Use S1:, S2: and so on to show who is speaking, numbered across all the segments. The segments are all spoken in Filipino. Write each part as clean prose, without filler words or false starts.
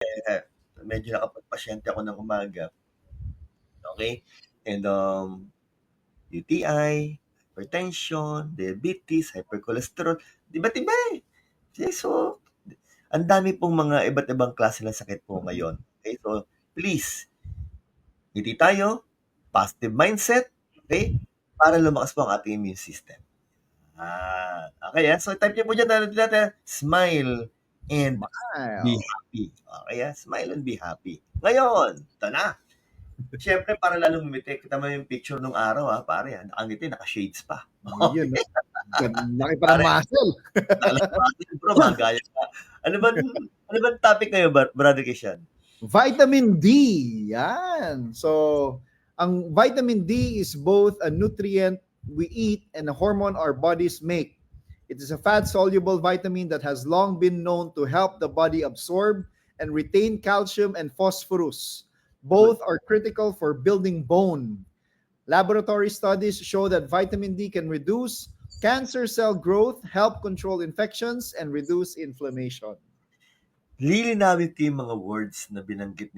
S1: eh, medyo nakapagpasyente ako ng umaga, okay? And, UTI, hypertension, diabetes, hypercholesterol, iba't iba, eh. So, ang dami pong mga iba't ibang klase ng sakit po ngayon. Okay, so please, ngiti tayo, positive mindset, okay? Para lumakas po ang ating immune system. Okay, so type niyo po dyan, smile and be
S2: Smile.
S1: happy. Okay, smile and be happy. Ngayon, ito na. Siyempre, para lalong ngumiti, kita mo yung picture nung araw, pare, nakangiti, naka-shades pa.
S2: Yun,
S1: Okay,
S2: laki pa ng
S1: pare,
S2: muscle.
S1: nakalabas bro, magaya ka. Ano bang topic ngayon, Brother Christian?
S2: Vitamin D. Yan. So, ang vitamin D is both a nutrient we eat and a hormone our bodies make. It is a fat-soluble vitamin that has long been known to help the body absorb and retain calcium and phosphorus.
S1: Good.
S2: Both are critical for building bone. Laboratory studies show that vitamin D can reduce cancer cell growth, help control infections, and reduce inflammation.
S1: Lilinawin ko yung mga words na binanggit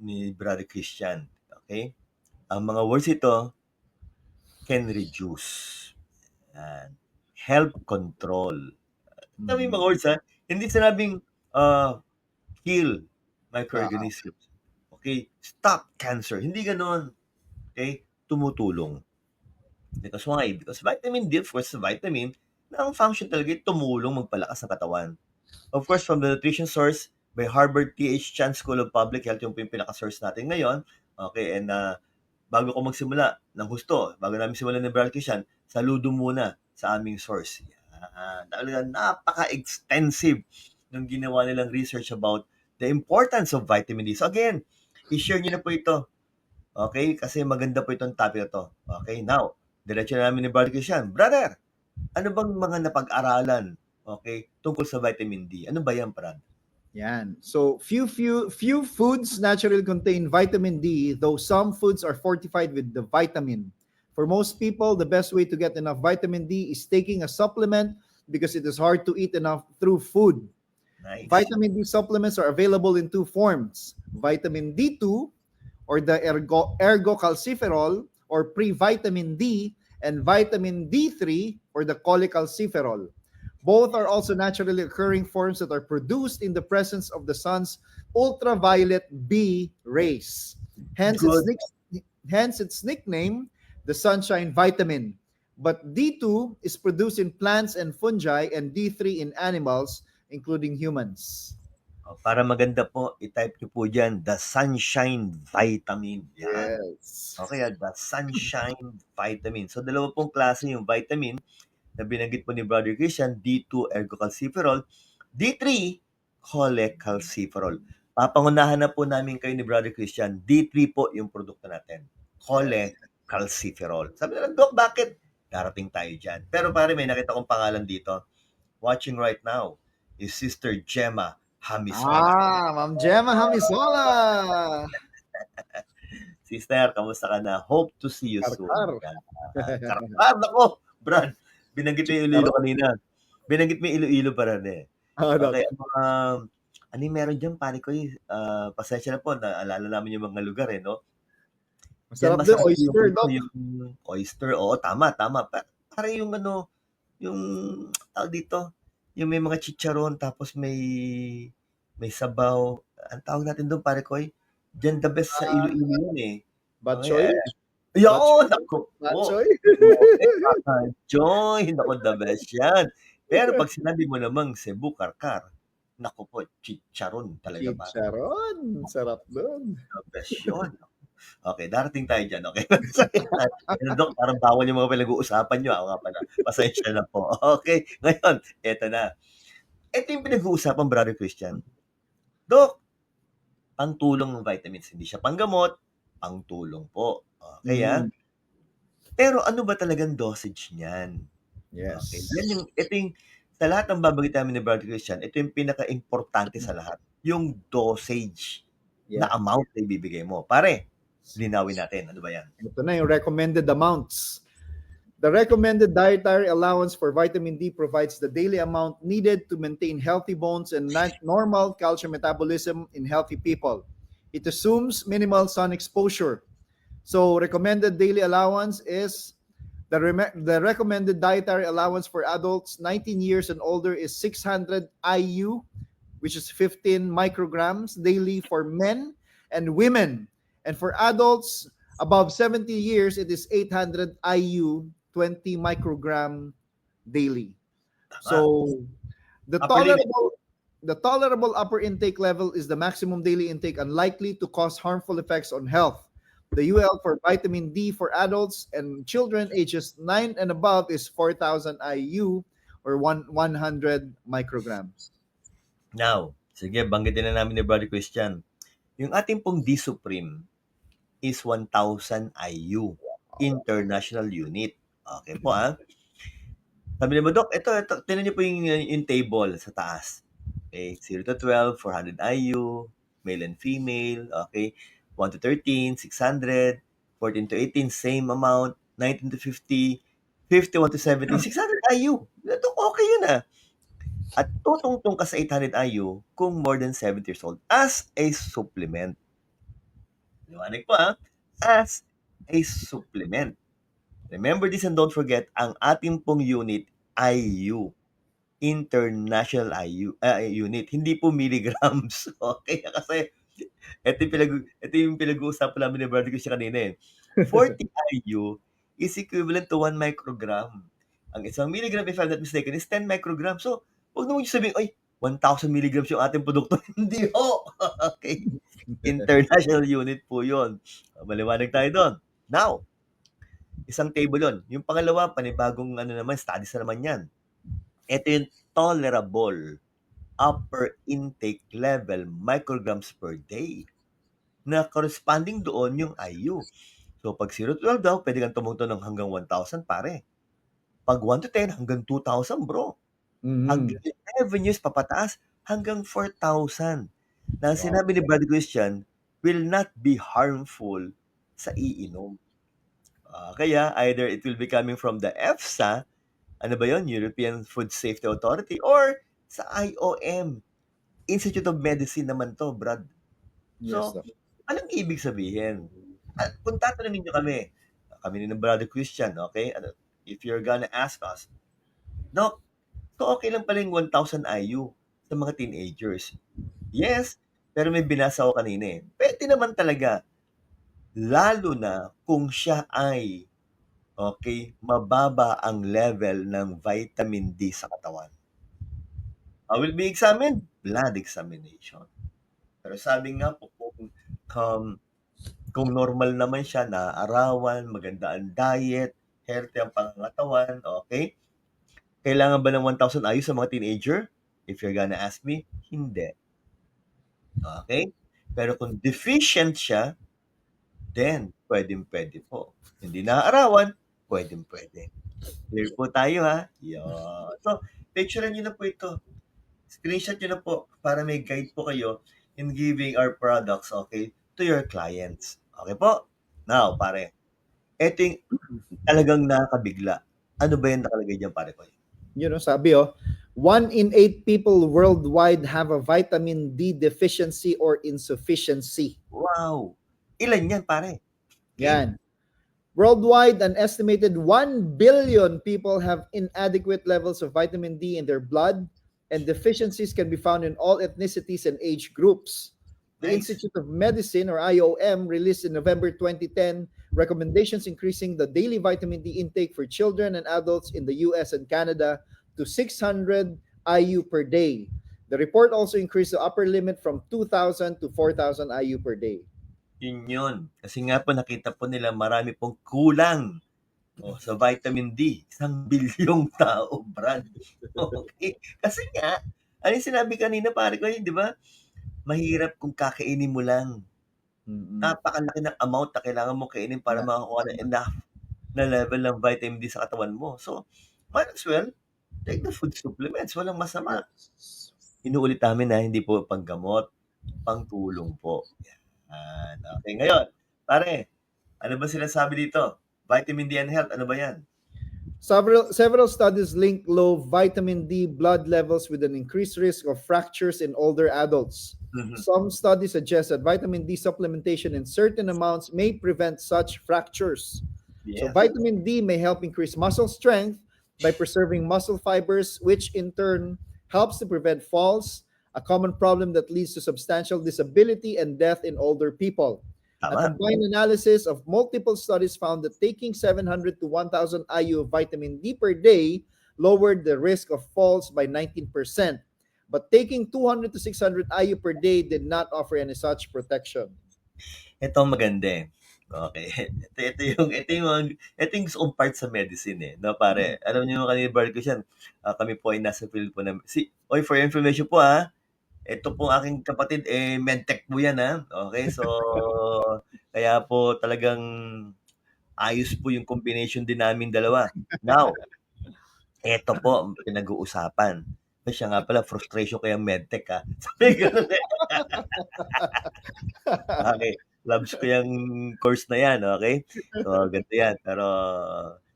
S1: ni Brother Christian. Okay? Ang mga words ito can reduce and help control. Sabi yung mga words, hindi sinabing kill microorganisms. Okay? Stop cancer. Hindi ganon. Okay? Tumutulong. Because why? Because vitamin D, of course, vitamin na ang function talaga ay tumulong magpalakas ng katawan. Of course, from the nutrition source by Harvard T.H. Chan School of Public Health, yung pinaka-source natin ngayon. Okay, and bago ko magsimula ng husto, bago namin simulan ni Brother Christian, saludo muna sa aming source. Talaga napaka-extensive ng ginawa nilang research about the importance of vitamin D. So again, i-share niyo na po ito. Okay? Kasi maganda po itong topic na to. Okay? Now, diretso na namin ni Brother Christian. Brother, ano bang mga napag-aralan, okay, tungkol sa vitamin D? Ano ba yan, Brad?
S2: Yan. So few foods naturally contain vitamin D, though some foods are fortified with the vitamin. For most people, the best way to get enough vitamin D is taking a supplement because it is hard to eat enough through food.
S1: Nice.
S2: Vitamin D supplements are available in two forms: vitamin D2 or the ergocalciferol or pre-vitamin D, and vitamin D3 or the cholecalciferol. Both are also naturally occurring forms that are produced in the presence of the sun's ultraviolet B rays. Hence
S1: Good.
S2: its nickname, the sunshine vitamin. But D2 is produced in plants and fungi and D3 in animals, including humans.
S1: Para maganda po, i-type nyo po dyan, the sunshine vitamin. Yan.
S2: Yes.
S1: Okay, the sunshine vitamin. So, dalawa pong klase yung vitamin na binanggit po ni Brother Christian, D2 ergocalciferol, D3 cholecalciferol. Papangunahan na po namin kayo ni Brother Christian, D3 po yung produkto natin. Cholecalciferol. Sabi nila, Doc, bakit? Darating tayo dyan. Pero pare, may nakita kong pangalan dito. Watching right now is Sister Gemma Hamisola.
S2: Ma'am Gemma Hamisola.
S1: Sister, kamusta ka na? Hope to see you soon.
S2: Karkar.
S1: Karkar, nako! Brad, binanggit mo yung Iloilo kanina. Binanggit mo yung Iloilo para rin. Okay, ano yung meron dyan, pare ko pasensya na po, naalala namin yung mga lugar no?
S2: Masarap din, oyster, Doc.
S1: Yung oyster, oo, tama. Pare yung yung tawag dito, yung may mga chicharon, tapos may sabaw. Ang tawag natin doon, pare ko, dyan the best sa Iloilo yun
S2: Batchoy?
S1: Yun, ako.
S2: Batchoy?
S1: Batchoy, naku, the best yan. Pero pag sinabi mo namang Cebu, Karkar, naku po, chicharon talaga ba?
S2: Chicharon, sarap doon.
S1: The best yun. Okay, darating tayo dyan, okay? Dok, parang bawal yung mga pinag-uusapan nyo. Ako nga pala, pasensya na po. Okay, ngayon, eto na. Ito yung pinag-uusapan, Brother Christian. Dok, ang tulong ng vitamins, hindi siya panggamot, ang tulong po. Okay, Pero ano ba talagang dosage niyan?
S2: Yes.
S1: Okay, ito yung, sa lahat ng babanggit namin ni Brother Christian, ito yung pinaka-importante sa lahat. Yung dosage na amount na ibibigay mo. Pare, linawin natin. Ano ba yan?
S2: Ito na yung recommended amounts. The recommended dietary allowance for vitamin D provides the daily amount needed to maintain healthy bones and normal calcium metabolism in healthy people. It assumes minimal sun exposure. So recommended daily allowance is the recommended dietary allowance for adults 19 years and older is 600 IU, which is 15 micrograms daily for men and women. And for adults above 70 years, it is 800 IU, 20 microgram daily.
S1: Tama.
S2: So the
S1: Upper limit.
S2: tolerable upper intake level is the maximum daily intake unlikely to cause harmful effects on health. The UL for vitamin D for adults and children ages 9 and above is 4,000 IU or 100 micrograms.
S1: Now, sige, banggitin na namin ni Brother Christian. Yung ating pong D Supreme is 1,000 IU, international unit. Okay po, Sabi ni mo, Doc, ito, tinan niyo po yung table sa taas. Okay, 0 to 12, 400 IU, male and female, okay, 1 to 13, 600, 14 to 18, same amount, 19 to 50, 51 to 70, 600 IU. Doc, okay yun At tutungtong ka sa 800 IU kung more than 70 years old as a supplement. Liwanag po as a supplement. Remember this and don't forget, ang ating pong unit, IU. International unit, hindi po milligrams. Okay? Kasi ito yung pinag-uusapan namin ni Brother Christian kanina 40 IU is equivalent to 1 microgram. Ang isang milligram, if I'm not mistaken, is 10 micrograms. So, huwag naman yung sabihin, 1,000 milligrams yung ating produkto. Hindi ho! Okay? International unit po yun. Maliwanag tayo doon. Now, isang table yun. Yung pangalawa, panibagong studies na naman yan. Ito yung tolerable upper intake level micrograms per day na corresponding doon yung IU. So, pag 0 to 12 daw, pwede kang tumungtong ng hanggang 1,000 pare. Pag 1 to 10, hanggang 2,000 bro. Hanggang 11 years papataas, hanggang 4,000. Na sinabi ni Brother Christian, will not be harmful sa iinom. Kaya, either it will be coming from the EFSA, ano ba yun? European Food Safety Authority, or sa IOM, Institute of Medicine naman to, Brad.
S2: Yes,
S1: So, anong ibig sabihin? Kung tatanungin nyo kami ni Brother Christian, okay? If you're gonna ask us, Doc, so okay lang pala yung 1,000 IU sa mga teenagers. Yes, pero may binasa ko kanina Pwede naman talaga, lalo na kung siya ay okay, mababa ang level ng vitamin D sa katawan. How will be examined? Blood examination. Pero sabi nga po, kung normal naman siya, naaarawan, maganda ang diet, healthy ang pangangatawan, okay? Kailangan ba ng 1,000 IU sa mga teenager? If you're gonna ask me, hindi. Okay? Pero kung deficient siya, then pwede po. Hindi naaarawan, pwede. Clear po tayo Yun. So, picturean nyo na po ito. Screenshot nyo na po para may guide po kayo in giving our products, okay, to your clients. Okay po? Now, pare, ito yung talagang nakakabigla. Ano ba yung nakalagay dyan, pare ko?
S2: Sabi 1 in 8 people worldwide have a vitamin D deficiency or insufficiency.
S1: Wow! Ilan yan, pare?
S2: Yan. Worldwide, an estimated 1 billion people have inadequate levels of vitamin D in their blood, and deficiencies can be found in all ethnicities and age groups. The Institute of Medicine, or IOM, released in November 2010 recommendations increasing the daily vitamin D intake for children and adults in the US and Canada to 600 IU per day. The report also increased the upper limit from 2,000 to 4,000 IU per day.
S1: Yun. Kasi nga po nakita po nila marami pong kulang sa vitamin D. 1 bilyong tao, Brad. Okay? Kasi nga, ano yung sinabi kanina, pare ko, di ba? Mahirap kung kakainin mo lang. Napakalaki ng amount na kailangan mo kainin para makakuha na enough na level ng vitamin D sa katawan mo. So, might as well, take the food supplements. Walang masama. Inuulit namin na hindi po panggamot, pangtulong po. Yan. Okay, ngayon, pare, ano ba sinasabi dito? Vitamin D and health, ano ba yan?
S2: Several studies link low vitamin D blood levels with an increased risk of fractures in older adults.
S1: Mhm.
S2: Some studies suggest that vitamin D supplementation in certain amounts may prevent such fractures. So,
S1: Yes.
S2: vitamin D may help increase muscle strength by preserving muscle fibers, which in turn helps to prevent falls, a common problem that leads to substantial disability and death in older people. A
S1: Tama.
S2: combined analysis of multiple studies found that taking 700 to 1,000 IU of vitamin D per day lowered the risk of falls by 19%. But taking 200 to 600 IU per day did not offer any such protection.
S1: Ito ang maganda, eh. Okey. Ito yung gusto kong part sa medicine, eh, 'no, pare. Alam niyo kanina birthday ko siya, kami po ay nasa field po uy, for your information po, ito pong aking kapatid, eh, medtech po 'yan, okey. So, kaya po talagang ayos po yung combination din naming dalawa. Now, eto po ang pinag-uusapan. Siya nga pala frustration ko yang medtech, sabi gano'n, eh. Okey, labs ko yang course na 'yan, okey? So, ganito 'yan, pero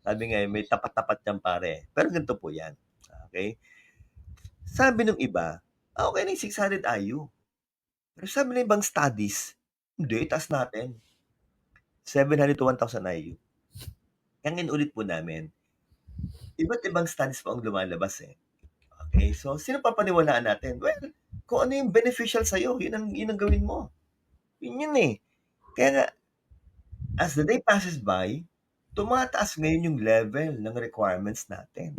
S1: sabi nga, eh, may tapat-tapat 'yan pare. Pero ganito po 'yan, okey? Sabi nung iba, okey na yung 600 IU. Pero sabi ng ibang studies, hindi, itaas natin, 700 to 1,000 IU. Kaya ang inulit po namin, iba't ibang studies po ang lumalabas, eh. Okey, so sino papaniwalaan natin? Well, kung ano yung beneficial sa'yo, yun ang gawin mo. Yun yun, eh. Kaya nga, as the day passes by, tumataas ngayon yung level ng requirements natin.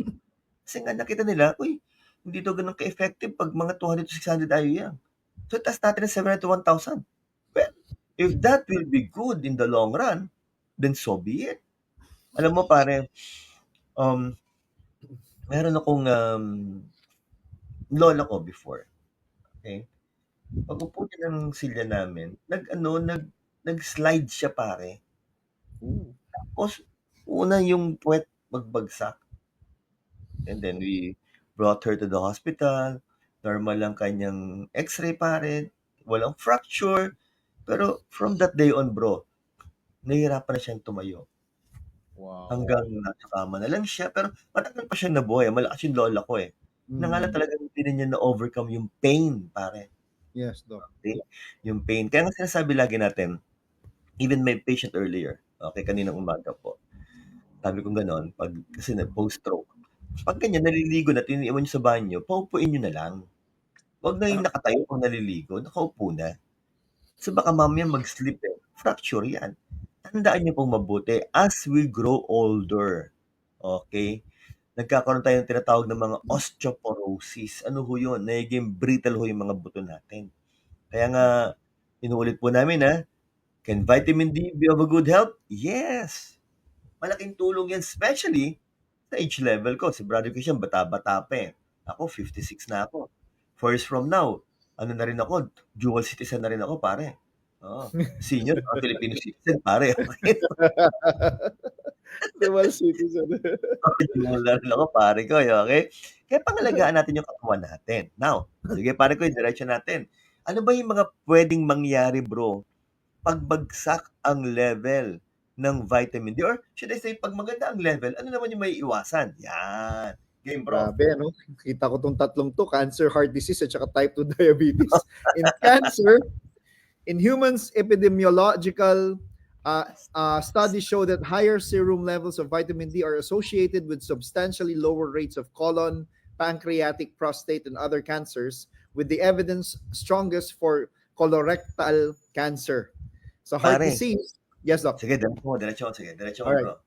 S1: Kasi nga nakita nila, uy, hindi 'to gano'n ka-effective 'pag mga 200 to 600 IU yan. So itaas natin ng 700 to 1,000. Well, if that will be good in the long run, then so be it. Alam mo pare, um, meron akong, lola ko before, okey? Pag-upo niya ng silya namin, nag-slide siya pare.
S2: Ooh.
S1: Tapos una yung puwet magbagsak. And then we brought her to the hospital. Normal lang kanyang x-ray pare, walang fracture. Pero from that day on bro, nahihirapan na siyang tumayo.
S2: Wow.
S1: Hanggang nasa kama na lang siya, pero matagal pa siyang nabuhay, malakas yung lola ko, eh. Na nga lang
S2: Mm.
S1: talagang hindi na niya na-overcome yung pain pare,
S2: Yes, Doc.
S1: okey? Yung pain. Kaya nga sinasabi lagi natin, even my patient earlier, okey, kaninang umaga po, sabi kong gano'n 'pag kasi post-stroke, 'pag ganyan naliligo na, iniiwan niyo sa banyo, paupuin niyo na lang. Huwag na yung nakatayo 'pag naliligo, nakaupo na. Kasi baka mamaya mag-slip, eh, fracture 'yan. Tandaan niyo pong mabuti, as we grow older, okey, nagkakaroon tayo ng tinatawag na mga osteoporosis. Ano ho 'yun, nagiging brittle ho yung mga buto natin. Kaya nga inuulit po namin, can vitamin D be of a good help? Yes, malaking tulong 'yan, especially sa age level ko. Si brother Christian bata-bata pa, eh. Ako 56 na ako. 4 years from now, ano na rin ako, dual citizen na rin ako pare. Oo, senior tsaka Filipino citizen pare, okey.
S2: Dual citizen.
S1: Oo, dual na rin ako pare ko, okey. Kaya pangalagaan natin yung katawan natin. Now, sige pare ko, diretso natin. Ano ba yung mga puwedeng mangyari bro, 'pag bagsak ang level ng vitamin D or should I say 'pag maganda ang level, ano naman yung maiiwasan? Yan, game bro.
S2: Grabe, ano? Kita ko tong tatlong to, cancer, heart disease, at saka type 2 diabetes. In cancer, in humans, epidemiological studies show that higher serum levels of vitamin D are associated with substantially lower rates of colon, pancreatic, prostate, and other cancers, with the evidence strongest for colorectal cancer. So heart
S1: Pare,
S2: disease, yes, doc.
S1: sige diretso
S2: All
S1: mo
S2: right.
S1: bro.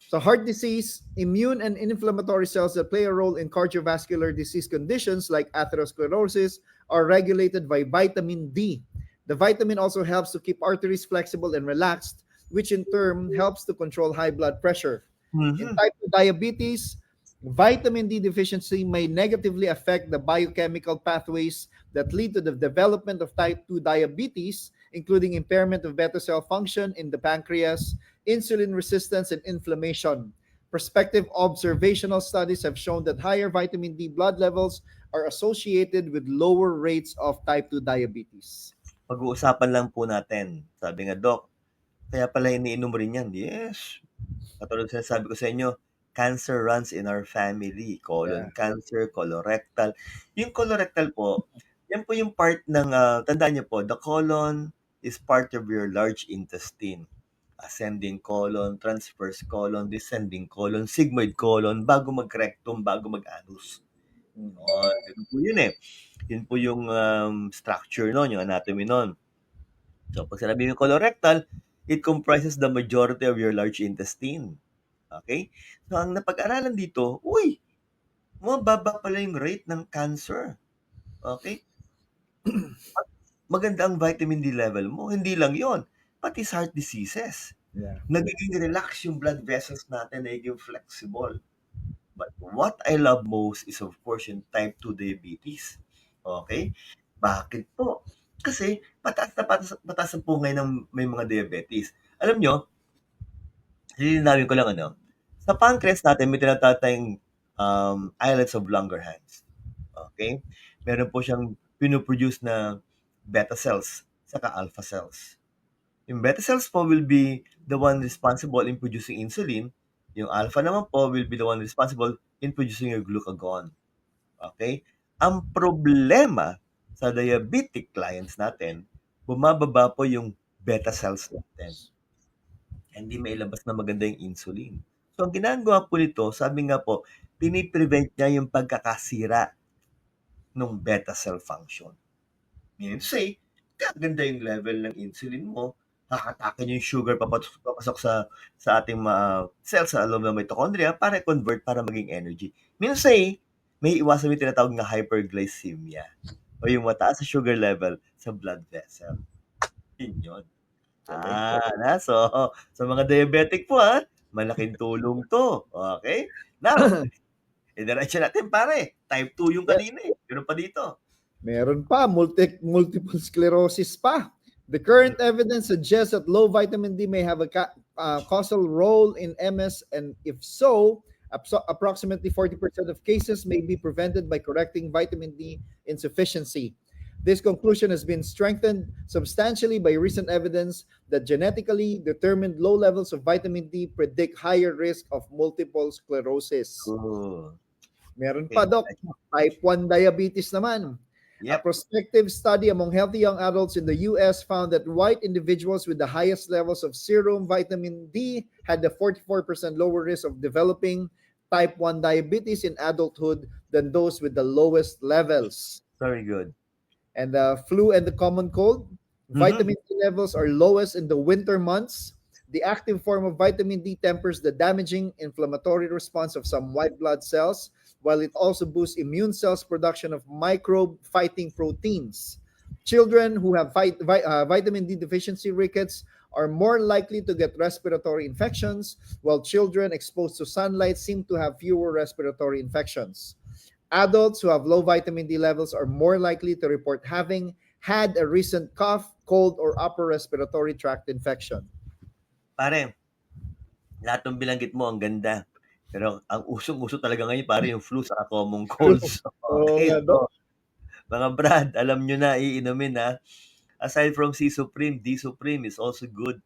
S2: So heart disease, immune and inflammatory cells that play a role in cardiovascular disease conditions like atherosclerosis are regulated by vitamin D. The vitamin also helps to keep arteries flexible and relaxed, which in turn helps to control high blood pressure. In
S1: Mhm.
S2: type 2 diabetes, vitamin D deficiency may negatively affect the biochemical pathways that lead to the development of type 2 diabetes, including impairment of beta cell function in the pancreas, insulin resistance, and inflammation. Prospective observational studies have shown that higher vitamin D blood levels are associated with lower rates of type 2 diabetes.
S1: Pag-uusapan lang po natin. Sabi nga, "Doc, kaya pala iniinom mo rin 'yan." Yes, katulad sinasabi ko sa inyo, cancer runs in our family, colon
S2: Yeah.
S1: cancer, colorectal. Yung colorectal po, yan po yung part ng, tandaan niyo po, the colon is part of your large intestine. Ascending colon, transverse colon, descending colon, sigmoid colon, bago mag-rectum, bago mag-anus. Ganun po yun eh. Yun po yung structure nun, yung anatomy nun. So, pag sinabi yung colorectal, it comprises the majority of your large intestine. Okay? So, ang napag-aralan dito, mababa pala yung rate ng cancer. Okay? Maganda ang vitamin D level mo. Hindi lang yon, pati sa heart diseases.
S2: Yeah.
S1: Nagiging relax yung blood vessels natin, nagiging flexible. But what I love most is of course yung type 2 diabetes. Okay? Bakit po? Kasi pataas ang pungay ng may mga diabetes. Alam nyo, lilinawin ko lang sa pancreas natin may tinatawag tayong islets of Langerhans. Okay? Meron po siyang pinoproduce na beta cells saka alpha cells. Yung beta cells po will be the one responsible in producing insulin. Yung alpha naman po will be the one responsible in producing your glucagon. Okay? Ang problema sa diabetic clients natin, bumababa po yung beta cells natin. Hindi mailabas na maganda yung insulin. So, ang ginagawa po nito, sabi nga po, piniprevent niya yung pagkakasira ng beta cell function. Meaning to say, kaganda yung level ng insulin mo, hakatakin yung sugar papasok sa ating cells sa loob ng mitochondria para convert para maging energy. Meaning to say, may iwasan yung tinatawag na hyperglycemia o yung mataas sa sugar level sa blood vessel. Yun yun. So, sa mga diabetic po malaking tulong to. Okay? Now, idiretso natin pare. Type 2 yung kanina eh. Meron pa dito.
S2: Meron pa, multiple sclerosis pa. The current evidence suggests that low vitamin D may have a causal role in MS, and if so, approximately 40% of cases may be prevented by correcting vitamin D insufficiency. This conclusion has been strengthened substantially by recent evidence that genetically determined low levels of vitamin D predict higher risk of multiple sclerosis.
S1: Cool.
S2: Meron pa, Doc. Type 1 diabetes naman. A
S1: Yep.
S2: prospective study among healthy young adults in the US found that white individuals with the highest levels of serum vitamin D had a 44% lower risk of developing type 1 diabetes in adulthood than those with the lowest levels.
S1: Very good.
S2: And the flu and the common cold, vitamin D levels are lowest in the winter months. The active form of vitamin D tempers the damaging inflammatory response of some white blood cells, while it also boosts immune cells' production of microbe-fighting proteins. Children who have vitamin D deficiency rickets are more likely to get respiratory infections, while children exposed to sunlight seem to have fewer respiratory infections. Adults who have low vitamin D levels are more likely to report having had a recent cough, cold, or upper respiratory tract infection.
S1: Pare, lahat ng binanggit mo ang ganda. Pero ang usong-uso talaga ngayon pare yung flu sa common colds. Okay, so, mga Brad, alam nyo na iinumin Aside from C Supreme, D Supreme is also good.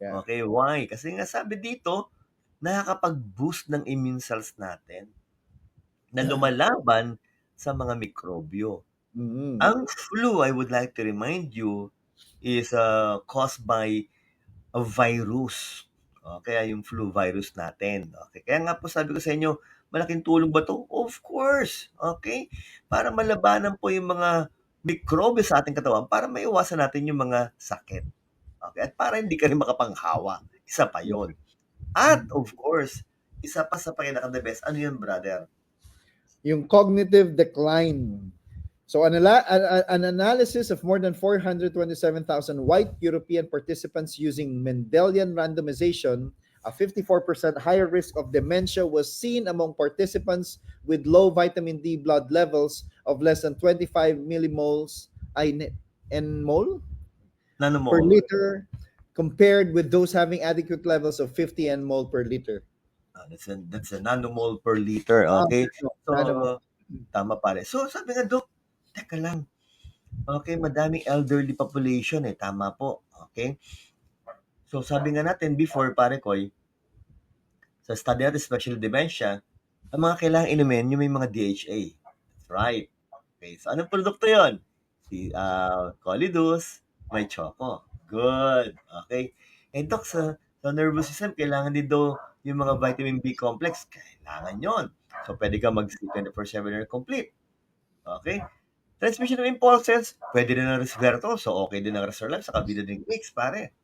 S2: Yeah.
S1: Okay, why? Kasi nga sabi dito, nakakapag-boost ng immune cells natin na lumalaban sa mga mikrobyo. Ang flu, I would like to remind you, is caused by a virus. Kaya yung flu virus natin. Okay? Kaya nga po sabi ko sa inyo, malaking tulong ba to? Of course. Okay? Para malabanan po yung mga mikrobyo sa ating katawan para maiwasan natin yung mga sakit. Okay? At para hindi ka rin makapanghawa. Isa pa yon. At of course, isa pa sa pinaka-the best, ano yun, brother?
S2: Yung cognitive decline. So an analysis of more than 427,000 white European participants using Mendelian randomization, a 54% higher risk of dementia was seen among participants with low vitamin D blood levels of less than 25 millimoles nmol per liter, compared with those having adequate levels of 50 nmol per liter.
S1: That's a nanomole per liter. Okay? So, tama pare. So, sabi nga, Dok, teka lang. Okay, madaming elderly population Tama po. Okay? So, sabi nga natin before, pare Koy, Sa study natin, especially dementia, ang mga kailangang inumin, yung may mga DHA. That's right. Okay, so anong produkto yon? Si Colidus, may choco. Good. Okay. And Doc, sa nervous system, kailangan din daw yung mga vitamin B complex. Kailangan yon. So, pwede ka mag-sleep 24/7 or complete. Okay? Transmission of impulses, pwede din ng resveratrol. So, okay din ng Resorlab sa kabila din mix, pare.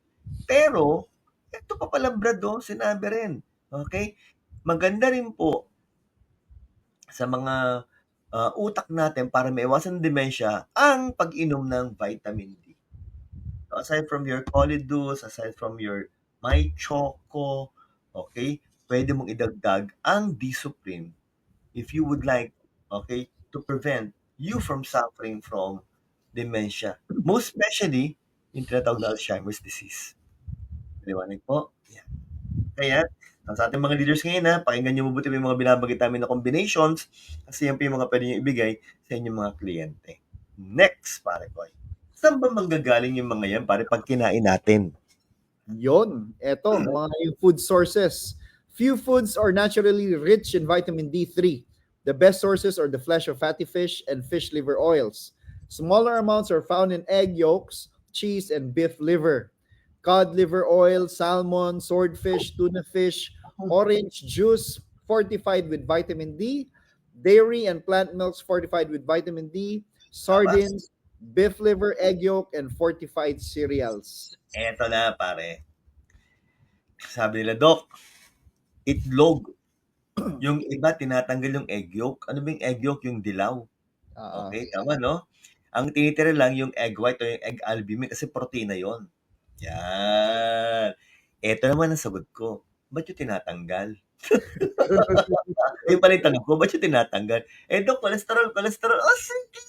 S1: Pero, ito pa pala, Brad, sinabi rin. Okay? Maganda rin po sa mga utak natin para maiwasan ng dementia ang pag-inom ng vitamin D. So, aside from your Colidus, aside from your My Choco, okay, pwede mong idagdag ang D-Supreme if you would like, okay, to prevent you from suffering from dementia. Most especially, yung tinatawag na Alzheimer's disease. Paliwanag po. Yan. Kaya, sa ating mga leaders ngayon, pakinggan nyo mabuti yung mga binabanggit namin na combinations kasi yan po yung mga pwede nyo ibigay sa inyong mga kliyente. Next, pare ko. Saan ba manggagaling yung mga yan, pare, pag kinain natin?
S2: Yon, eto, mga yung food sources. Few foods are naturally rich in vitamin D3. The best sources are the flesh of fatty fish and fish liver oils. Smaller amounts are found in egg yolks, cheese, and beef liver. Cod liver oil, salmon, swordfish, tuna fish, orange juice fortified with vitamin D, dairy and plant milks fortified with vitamin D, sardines, beef liver, egg yolk, and fortified cereals.
S1: Eto na, pare. Sabi nila, Doc, itlog. Yung iba, tinatanggal yung egg yolk. Ano ba yung egg yolk? Yung dilaw. Okay, tama, no? Ang tinitira lang yung egg white o yung egg albumin kasi protina yon. Yan. Eto naman ang sagot ko. Ba't yung tinatanggal? Yung pala yung tanong ko, ba't yung tinatanggal? Doc, cholesterol. Oh, sige.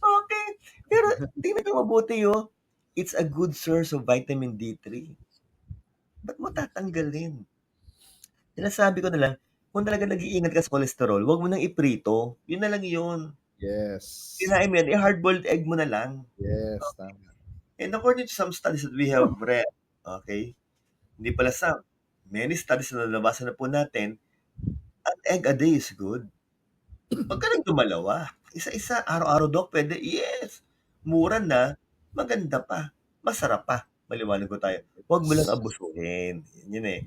S1: Okay. Pero, tingnan nyo mabuti, it's a good source of vitamin D3. Ba't mo tatanggalin? Sinasabi ko na lang, kung talaga nag-iingat ka sa cholesterol, huwag mo nang iprito. Yun na lang yun.
S2: Yes.
S1: Kinain mo yan, hard-boiled egg mo na lang.
S2: Yes, tama.
S1: And according to some studies that we have read, okay, hindi pala some, many studies na nalabasan na po natin, an egg a day is good. Huwag ka nang dumalawa. Isa-isa, araw-araw, Doc, pwede? Yes. Mura na, maganda pa, masarap pa. Maliwanag ko tayo. Huwag mo lang abusuhin. Yun eh.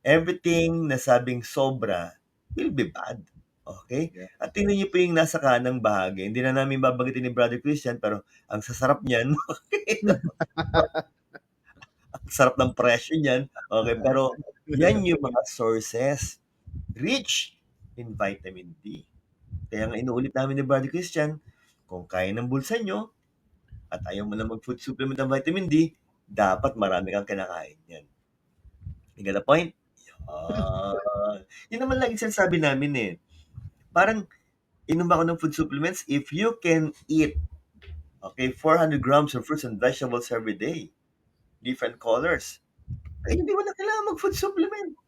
S1: Everything na sabing sobra will be bad. Okay?
S2: Yeah.
S1: At tingnan niyo po yung nasa kanang bahagi. Hindi na namin babanggitin ni Brother Christian, pero ang sasarap niyan. Ang sarap ng presyo niyan. Okay, pero yan yung mga sources rich in vitamin D. Kaya nga inuulit namin ni Brother Christian, kung kaya ng bulsa nyo at ayaw mo na mag-food supplement ng vitamin D, dapat marami kang kinakain yan. You got the point? Yun naman lagi sinasabi namin eh. Parang, inom ako ng food supplements, if you can eat, okay, 400 grams of fruits and vegetables every day, different colors, ay hindi mo na kailangan mag-food supplement.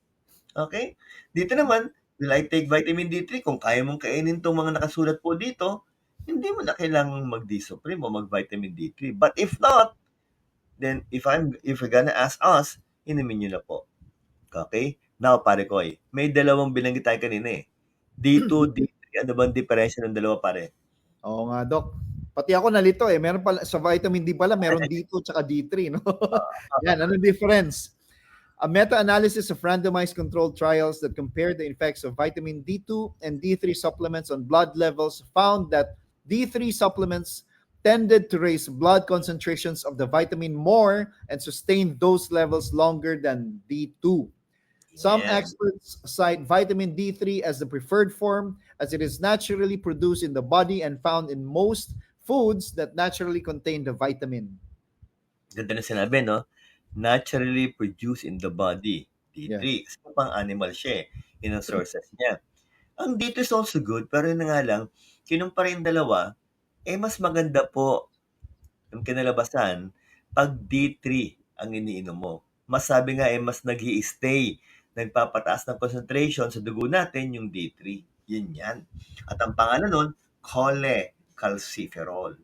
S1: Okay? Dito naman, will I take vitamin D3? Kung kaya mong kainin itong mga nakasulat po dito, hindi mo na kailangan mag-D-Supreme o mag-vitamin D3. But if not, then if you're gonna ask us, inumin nyo na po. Okay? Now, pare ko may dalawang binanggit tayo kanina eh. D2, D3, ano bang diferensya ng dalawa, pare?
S2: Oo nga, Doc. Pati ako nalito eh. Meron pala, sa vitamin D pala, meron D2 tsaka D3, no? Yan, ano difference? A meta-analysis of randomized controlled trials that compared the effects of vitamin D2 and D3 supplements on blood levels found that D3 supplements tended to raise blood concentrations of the vitamin more and sustain those levels longer than D2. Some
S1: Yeah.
S2: experts cite vitamin D3 as the preferred form as it is naturally produced in the body and found in most foods that naturally contain the vitamin.
S1: Ganda na sinabi, no? Naturally produced in the body. D3. Kasi pang animal siya eh. Yun ang sources niya. Ang D2 is also good, pero yun na nga lang, kinumpara yung dalawa, mas maganda po yung kinalabasan pag D3 ang iniinom mo. Mas sabi nga mas nag-i-stay, nagpapataas ng concentration sa dugo natin yung D3. Yun yan. At ang pangalan nun, cholecalciferol.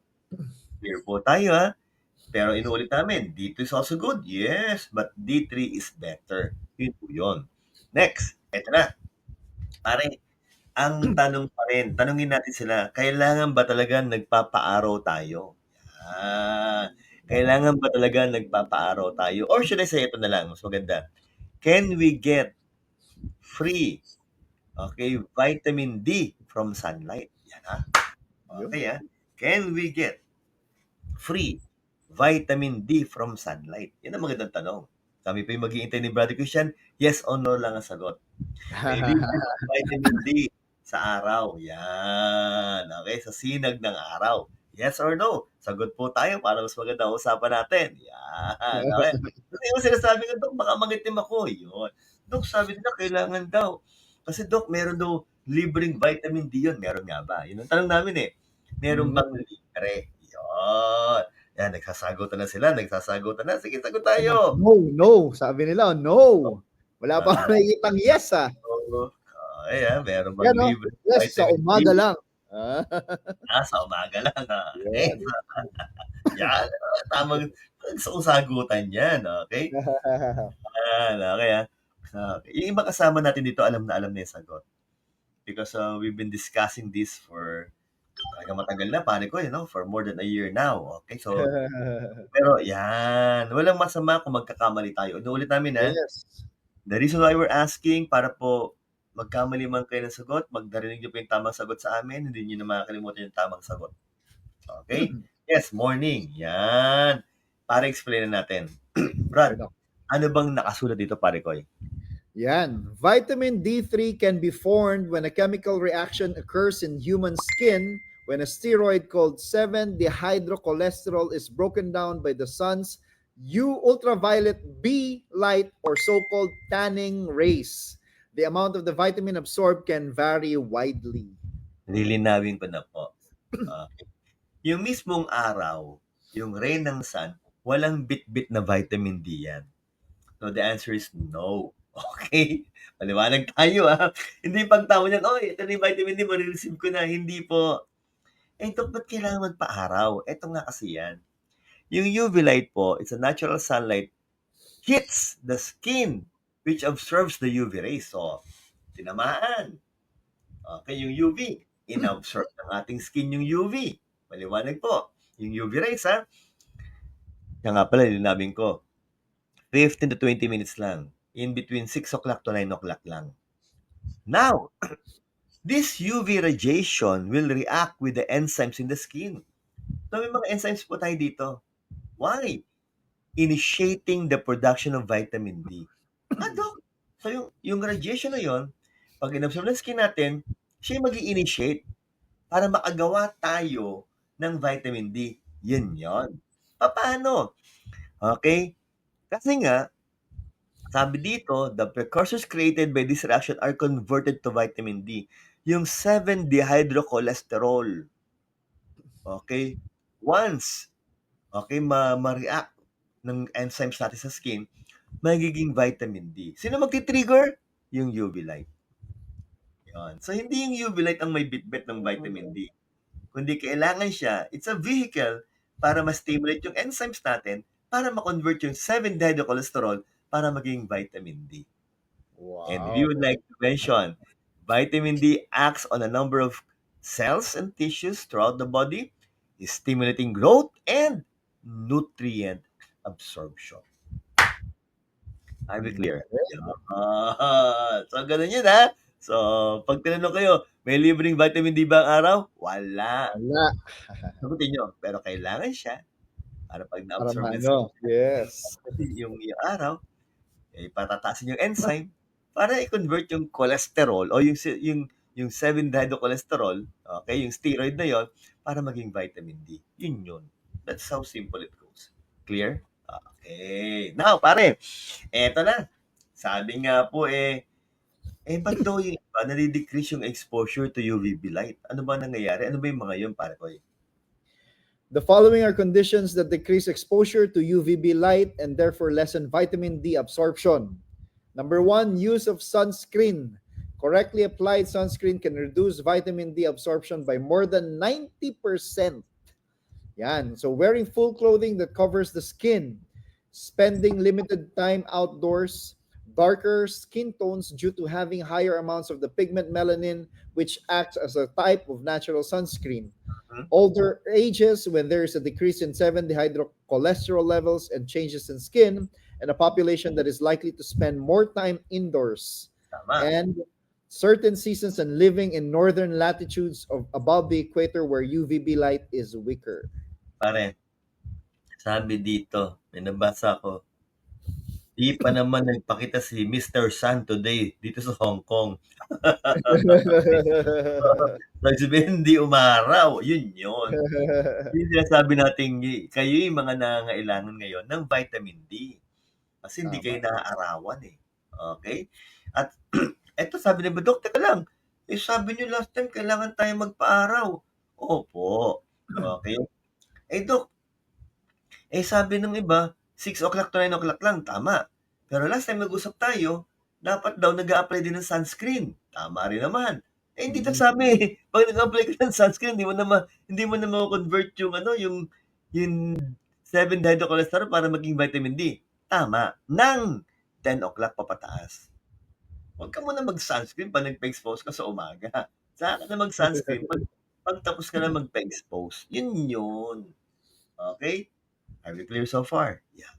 S1: Clear po tayo Pero inuulit namin, D2 is also good. Yes, but D3 is better. Yun po yun. Next, Eto na, pare, ang tanong pa rin, tanungin natin sila, kailangan ba talaga nagpapaaraw tayo? Kailangan ba talaga nagpapaaraw tayo? Or should I say ito na lang, mas maganda. Can we get free, okay, vitamin D from sunlight? Yan
S2: Yun.
S1: Okay Can we get free vitamin D from sunlight? Yan ang magandang tanong. Kami pa yung mag-iintay ni Brother Christian, yes or no lang ang sagot. May libre bang vitamin D sa araw? Yan. Okay, sa sinag ng araw. Yes or no? Sagot po tayo para mas maganda ang usapan natin. Yan. Okay. Kasi yung sinasabi ko, Dok, baka mangitim ako. Yun. Dok, sabi nila, kailangan daw. Kasi Dok, meron daw libreng vitamin D yun. Meron nga ba? Yun ang tanong namin eh. Meron bang libre? Yun. Yan, nagsasagutan na sila. Nagsasagutan na. Sige, sagot tayo.
S2: No. Sabi nila, no. Wala pa ako nakikitang yes,
S1: Oo. Meron bang
S2: Yan, no?
S1: libre
S2: Yes, sa
S1: vitamin
S2: umaga
S1: D?
S2: lang.
S1: Sa umaga lang,
S2: Yes.
S1: Yan, tamang sagutan yan, okay? Okay. Yung ibang kasama natin dito, alam na yung sagot. Because we've been discussing this for talagang matagal na, pare ko, for more than a year now. Okay, so, pero yan, walang masama kung magkakamali tayo. Ulit namin,
S2: Yes.
S1: The reason why we're asking, para po magkamali man kayo ng sagot, magdarinig niyo po yung tamang sagot sa amin, hindi niyo na makakalimutan yung tamang sagot. Okay? Yes, morning. Yan. Para explain natin. Brad, ano bang nakasulat dito, pare ko?
S2: Yan. Vitamin D3 can be formed when a chemical reaction occurs in human skin when a steroid called 7-dehydrocholesterol is broken down by the sun's ultraviolet B light or so-called tanning rays. The amount of the vitamin absorbed can vary widely.
S1: Lilinawin ko na po. Yung mismong araw, yung ray ng sun, walang bit-bit na vitamin D yan. So the answer is no. Okay? Maliwanag tayo Hindi pagtawa niyan, ito na yung vitamin D, marireceive ko na. Hindi po. Dok, ba't kailangan magpa-araw? Ito nga kasi yan. Yung UV light po, it's a natural sunlight, hits the skin, which absorbs the UV rays. So, tinamaan. Okay, yung UV, inabsorb ng ating skin yung UV. Maliwanag po. Yung UV rays, Kaya nga pala, linabing ko. 15 to 20 minutes lang. In between 6 o'clock to 9 o'clock lang. Now, this UV radiation will react with the enzymes in the skin. So, may mga enzymes po tayo dito. Why? Initiating the production of vitamin D. Dok? So, yung radiation na yon, pag inabsorb ng skin natin, siya yung mag-i-initiate para makagawa tayo ng vitamin D. Yun yon. Paano? Okay? Kasi nga, sabi dito, the precursors created by this reaction are converted to vitamin D. Yung 7-dehydrocholesterol. Okay? Once, ma-react ng enzymes natin sa skin, magiging vitamin D. Sino magti-trigger? Yung UV light. Yun. So, hindi yung UV light ang may bit-bit ng vitamin D. Kundi kailangan siya, it's a vehicle para ma-stimulate yung enzymes natin para ma-convert yung 7-dehydrocholesterol para maging vitamin D.
S2: Wow.
S1: And if you would like to mention, vitamin D acts on a number of cells and tissues throughout the body, stimulating growth and nutrient absorption. Are we clear? So, ganun yun So, pag tinanong kayo, may libreng vitamin D ba ang araw? Wala. Sagutin nyo. Pero kailangan siya para pag na-absorb
S2: yes.
S1: yung araw, patataasin yung enzyme para i-convert yung cholesterol o yung 7-dehydrocholesterol, okay, yung steroid na yon para maging vitamin D. Yun. That's how simple it goes. Clear? Okay. Now, pare, eto na. Sabi nga po ba't daw yung iba nadi-decrease yung exposure to UVB light? Ano ba nangyayari? Ano ba yung mga yun, pare ko?
S2: The following are conditions that decrease exposure to UVB light and therefore lessen vitamin D absorption. Number 1, use of sunscreen. Correctly applied sunscreen can reduce vitamin D absorption by more than 90%. Yan. So wearing full clothing that covers the skin, spending limited time outdoors, darker skin tones due to having higher amounts of the pigment melanin, which acts as a type of natural sunscreen.
S1: Mhm.
S2: Older ages, when there is a decrease in 7-dehydrocholesterol levels and changes in skin, and a population that is likely to spend more time indoors.
S1: Tama.
S2: And certain seasons and living in northern latitudes of above the equator where UVB light is weaker.
S1: Pare, sabi dito, may nabasa ko, di pa naman nagpakita si Mr. Sun today dito sa Hong Kong. Ibig sabihin, hindi umaraw. Yun yun. Yung sinasabi natin, kayo yung mga nangangailangan ngayon ng vitamin D. Kasi hindi kayo
S2: Tama.
S1: naaarawan eh. Okay? At eto sabi ni Dok, teka lang, eh sabi niyo last time kailangan tayo magpa-araw. Opo. Okay? Eh Dok, eh sabi ng iba, 6 o'clock to 9 o'clock lang, tama. Pero last time nag-usap tayo, dapat daw nag-a-apply din ng sunscreen. Tama rin naman. Eh hindi
S2: Mhm.
S1: sabi, pag nag-apply ka ng sunscreen, hindi mo na ma-convert yung yung 7 dihydrocholesterol para maging vitamin D. Tama. Nang 10 o'clock papataas. Huwag ka muna mag-sunscreen pag nagpa-expose ka sa umaga. Saka ka na mag-sunscreen pag tapos ka na magpa-expose. Yun yun. Okay? Are we clear so far? Yeah.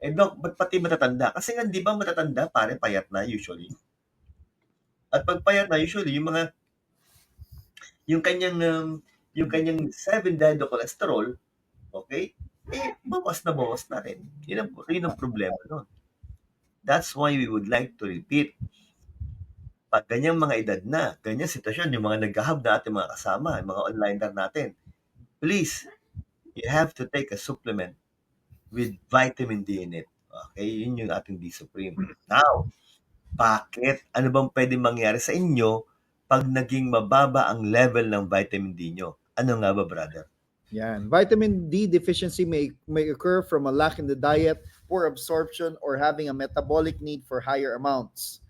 S1: Eh Doc, ba't pati matatanda? Kasi nga, di ba matatanda, pare, payat na usually. At pag payat na, usually, yung kanyang, yung kanyang 7 dihydrocholesterol, okay, eh, bawas na rin. Yun ang problema nun. That's why we would like to repeat, pag ganyang mga edad na, ganyang sitwasyon, yung mga nag-hub na ating mga kasama, yung mga onliner natin, please, you have to take a supplement with vitamin D in it. Okay, yun yung ating D Supreme. Now, bakit? Ano bang pwede mangyari sa inyo pag naging mababa ang level ng vitamin D nyo? Ano nga ba, brother?
S2: Yan. Vitamin D deficiency may occur from a lack in the diet, poor absorption, or having a metabolic need for higher amounts.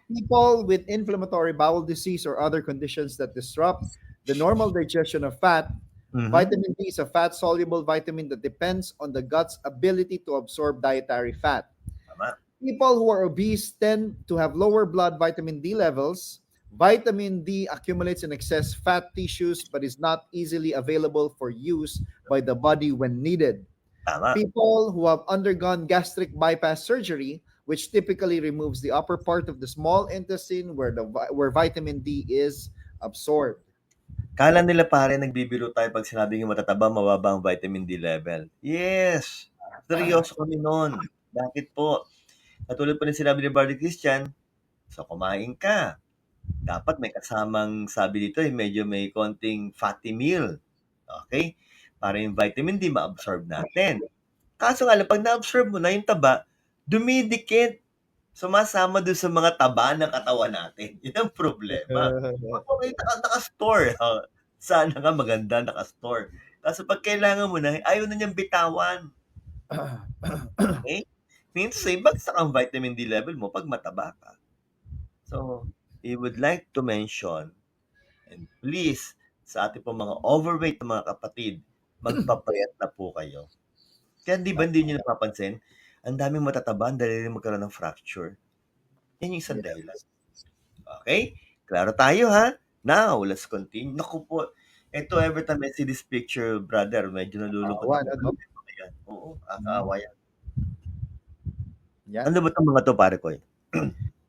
S2: People with inflammatory bowel disease or other conditions that disrupt the normal digestion of fat,
S1: Mhm.
S2: vitamin D is a fat soluble vitamin that depends on the gut's ability to absorb dietary fat.
S1: Tama.
S2: People who are obese tend to have lower blood vitamin D levels. Vitamin D accumulates in excess fat tissues but is not easily available for use by the body when needed.
S1: Tama.
S2: People who have undergone gastric bypass surgery, which typically removes the upper part of the small intestine where vitamin D is absorbed.
S1: Kala nila pare nagbibiro tayo pag sinabing matataba, mababa ang vitamin D level. Yes! Seryoso kami nun. Bakit po? Katulad pa rin sinabi ni Brother Christian, so kumain ka. Dapat may kasamang, sabi dito, medyo may konting fatty meal. Okay? Para yung vitamin D ma-absorb natin. Kaso nga lang, pag na-absorb mo na yung taba, dumidikit. Sumasama doon sa mga taba ng katawan natin. Yun ang problema. Okay, naka-store. Sana nga maganda naka-store. Kaso pag kailangan mo na, ayaw na niyang bitawan. Okay? Minsan, bagsak ang vitamin D level mo pag mataba ka. So, we would like to mention, and please, sa ating po mga overweight na mga kapatid, magpapayat na po kayo. Kaya di ba hindi nyo napapansin? Ang daming matataba, ang dali rin magkaroon ng fracture. Yan yung isang dahilan. Okay? Klaro tayo ha? Now, let's continue. Naku po, ito every time I see this picture, brother, medyo nalulungkot
S2: Awa
S1: ako.
S2: na, no?
S1: Ayan. Oo, kakaawa yan.
S2: Yan.
S1: Ano ba itong mga to, pare ko?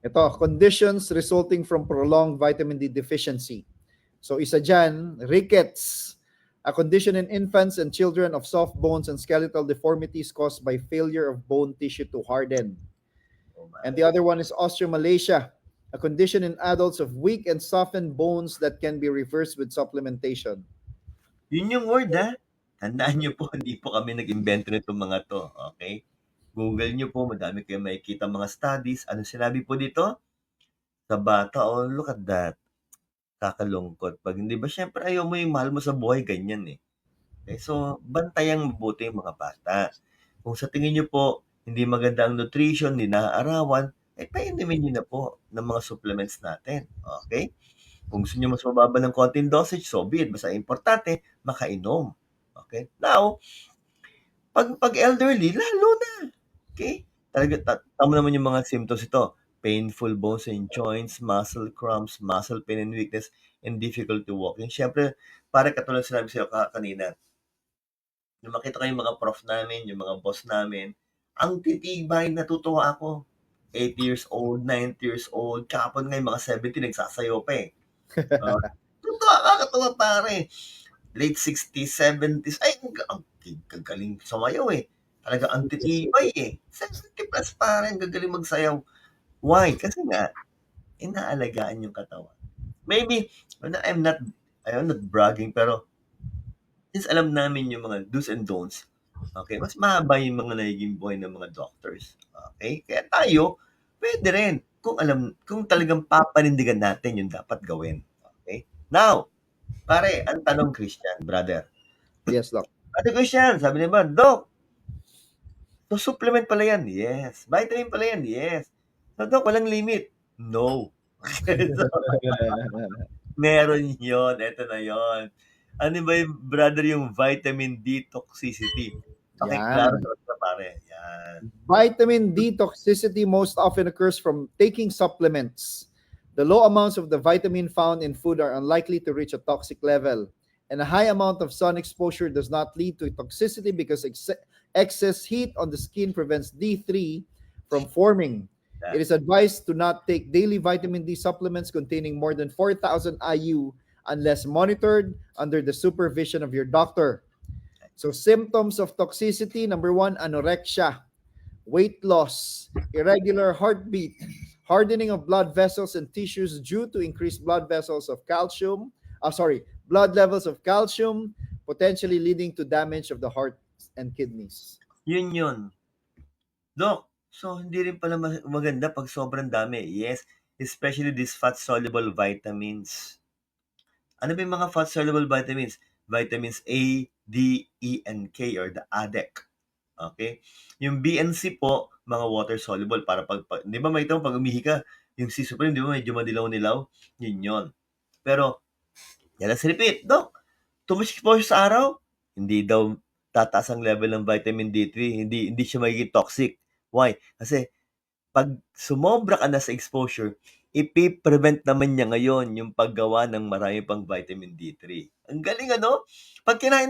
S2: Ito, conditions resulting from prolonged vitamin D deficiency. So isa dyan, rickets, a condition in infants and children of soft bones and skeletal deformities caused by failure of bone tissue to harden.
S1: Oh,
S2: And the other one is osteomalacia, a condition in adults of weak and softened bones that can be reversed with supplementation.
S1: Yun yung word ha. Tandaan nyo po, hindi po kami nag-invento nitong mga to. Okay? Google nyo po, madami kayo makikita mga studies. Ano sinabi po dito? Sa bata, oh, look at that. Kakalungkot. Pag hindi ba, syempre ayaw mo yung mahal mo sa buhay, ganyan eh. Okay? So, bantayang mabuti yung mga bata. Kung sa tingin nyo po, hindi maganda ang nutrition, hindi naaarawan, eh painumin nyo na po ng mga supplements natin. Okay? Kung gusto nyo mas mababa ng konting dosage, so be it. Basta importante, makainom. Okay? Now, pag elderly, lalo na. Okay? tama naman yung mga symptoms ito. Painful bones and joints, muscle cramps, muscle pain and weakness, and difficulty walking. Siyempre, para katulad sinabi sa'yo kanina, nung makita ko yung mga prof namin, yung mga boss namin, ang titibay, natutuwa ako. 8 years old, 9 years old, kahapon nga yung mga 70 nagsasayaw pa eh. Totoo, kakatuwa pare. Late 60s, 70s, ay, ang gagaling sumayaw eh. Talaga ang titibay eh. 70 plus pare, ang gagaling magsayaw. Why? Kasi nga, inaalagaan yung katawan. Maybe, I'm not bragging, pero since alam namin yung mga do's and don'ts, okay, mas mahaba yung mga nagiging buhay ng mga doctors. Okay? Kaya tayo, pwede rin. Kung talagang papanindigan natin yung dapat gawin. Okay? Now, pare, ang tanong, Christian, brother.
S2: Yes, Doc.
S1: Brother Christian, sabi naman, Doc, so supplement pala yan? Yes. Vitamin pala yan? Yes. So, Doc, walang limit? No. So, meron yon. Ito na yon. Ano ba yung, brother, yung vitamin D toxicity? Okay, klaro
S2: Yan.
S1: sa pare. Yan.
S2: Vitamin D toxicity most often occurs from taking supplements. The low amounts of the vitamin found in food are unlikely to reach a toxic level, and a high amount of sun exposure does not lead to toxicity because excess heat on the skin prevents D3 from forming. It is advised to not take daily vitamin D supplements containing more than 4,000 IU unless monitored under the supervision of your doctor. So symptoms of toxicity, number 1, anorexia, weight loss, irregular heartbeat, hardening of blood vessels and tissues due to increased blood levels of calcium, potentially leading to damage of the heart and kidneys.
S1: Yun. Doc, so hindi rin pala maganda pag sobrang dami. Yes, especially these fat-soluble vitamins. Ano ba yung mga fat-soluble vitamins? Vitamins A, D, E, and K, or the ADEC. Okay? Yung B and C po, mga water-soluble. Para di ba may pag umihi ka, yung C supreme, di ba medyo madilaw-nilaw? Yun. Pero, let's repeat, Doc, too much exposure sa araw, hindi daw tataas ang level ng vitamin D3, hindi siya magiging toxic. Why? Kasi pag sumobra ka na sa exposure, ipi-prevent naman niya ngayon yung paggawa ng marami pang vitamin D3. Ang galing ano? Pag kinain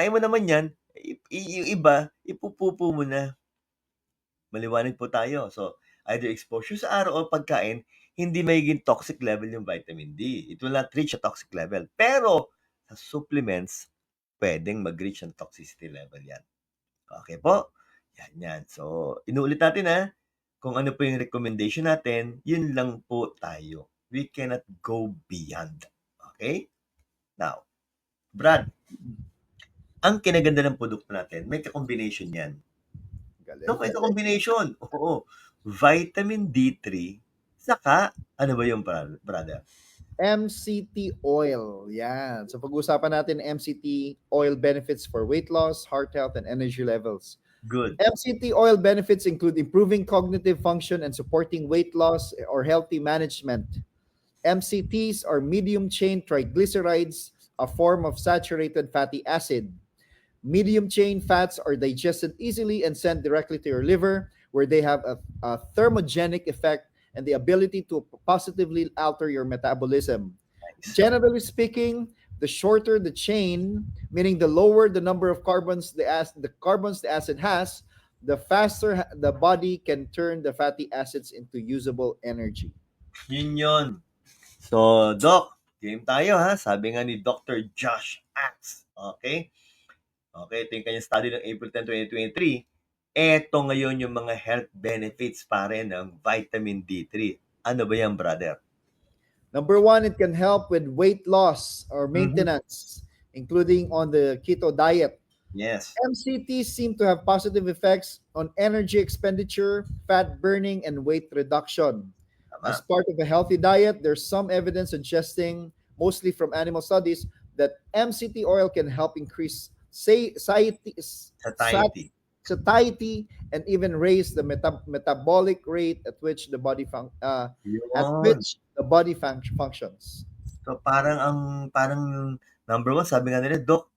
S1: mo naman yan, yung iba, ipupupo mo na. Maliwanag po tayo. So, either exposure sa araw o pagkain, hindi magiging toxic level yung vitamin D. It will not reach a toxic level. Pero, sa supplements, pwedeng mag-reach ang toxicity level yan. Okay po? Yan. So, inuulit natin kung ano po yung recommendation natin, yun lang po tayo. We cannot go beyond. Okay? Now, Brad, ang kinaganda ng produkto natin, may ka-combination yan. No, may ka-combination. Oo. Vitamin D3, saka, ano ba yung brother?
S2: MCT oil. Yan. So pag-usapan natin MCT oil benefits for weight loss, heart health, and energy levels.
S1: Good.
S2: MCT oil benefits include improving cognitive function and supporting weight loss or healthy management. MCTs are medium chain triglycerides, a form of saturated fatty acid. Medium chain fats are digested easily and sent directly to your liver, where they have a thermogenic effect and the ability to positively alter your metabolism.
S1: Nice.
S2: Generally speaking, the shorter the chain, meaning the lower the number of carbons the acid has, the faster the body can turn the fatty acids into usable energy.
S1: Yun. So, Doc, game tayo ha. Sabi nga ni Dr. Josh Axe. Okay? Okay, ito yung kanyang study ng April 10, 2023. Ito ngayon yung mga health benefits pare ng vitamin D3. Ano ba yan, brother?
S2: Number 1, it can help with weight loss or maintenance, including on the keto diet.
S1: Yes.
S2: MCTs seem to have positive effects on energy expenditure, fat burning, and weight reduction. As part of a healthy diet, there's some evidence suggesting, mostly from animal studies, that MCT oil can help increase satiety and even raise the metabolic rate at which the body functions.
S1: So parang number 1, sabi nga nila, Doc,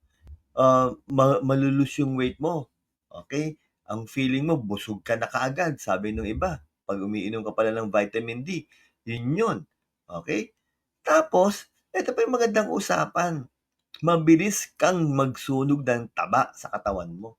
S1: malulus yung weight mo. Okay? ang feeling mo busog ka na kaagad, sabi nung iba. Pag umiinom ka pala ng vitamin D, yun. Okay? Tapos, ito pa yung magandang usapan. Mabilis kang magsunog ng taba sa katawan mo.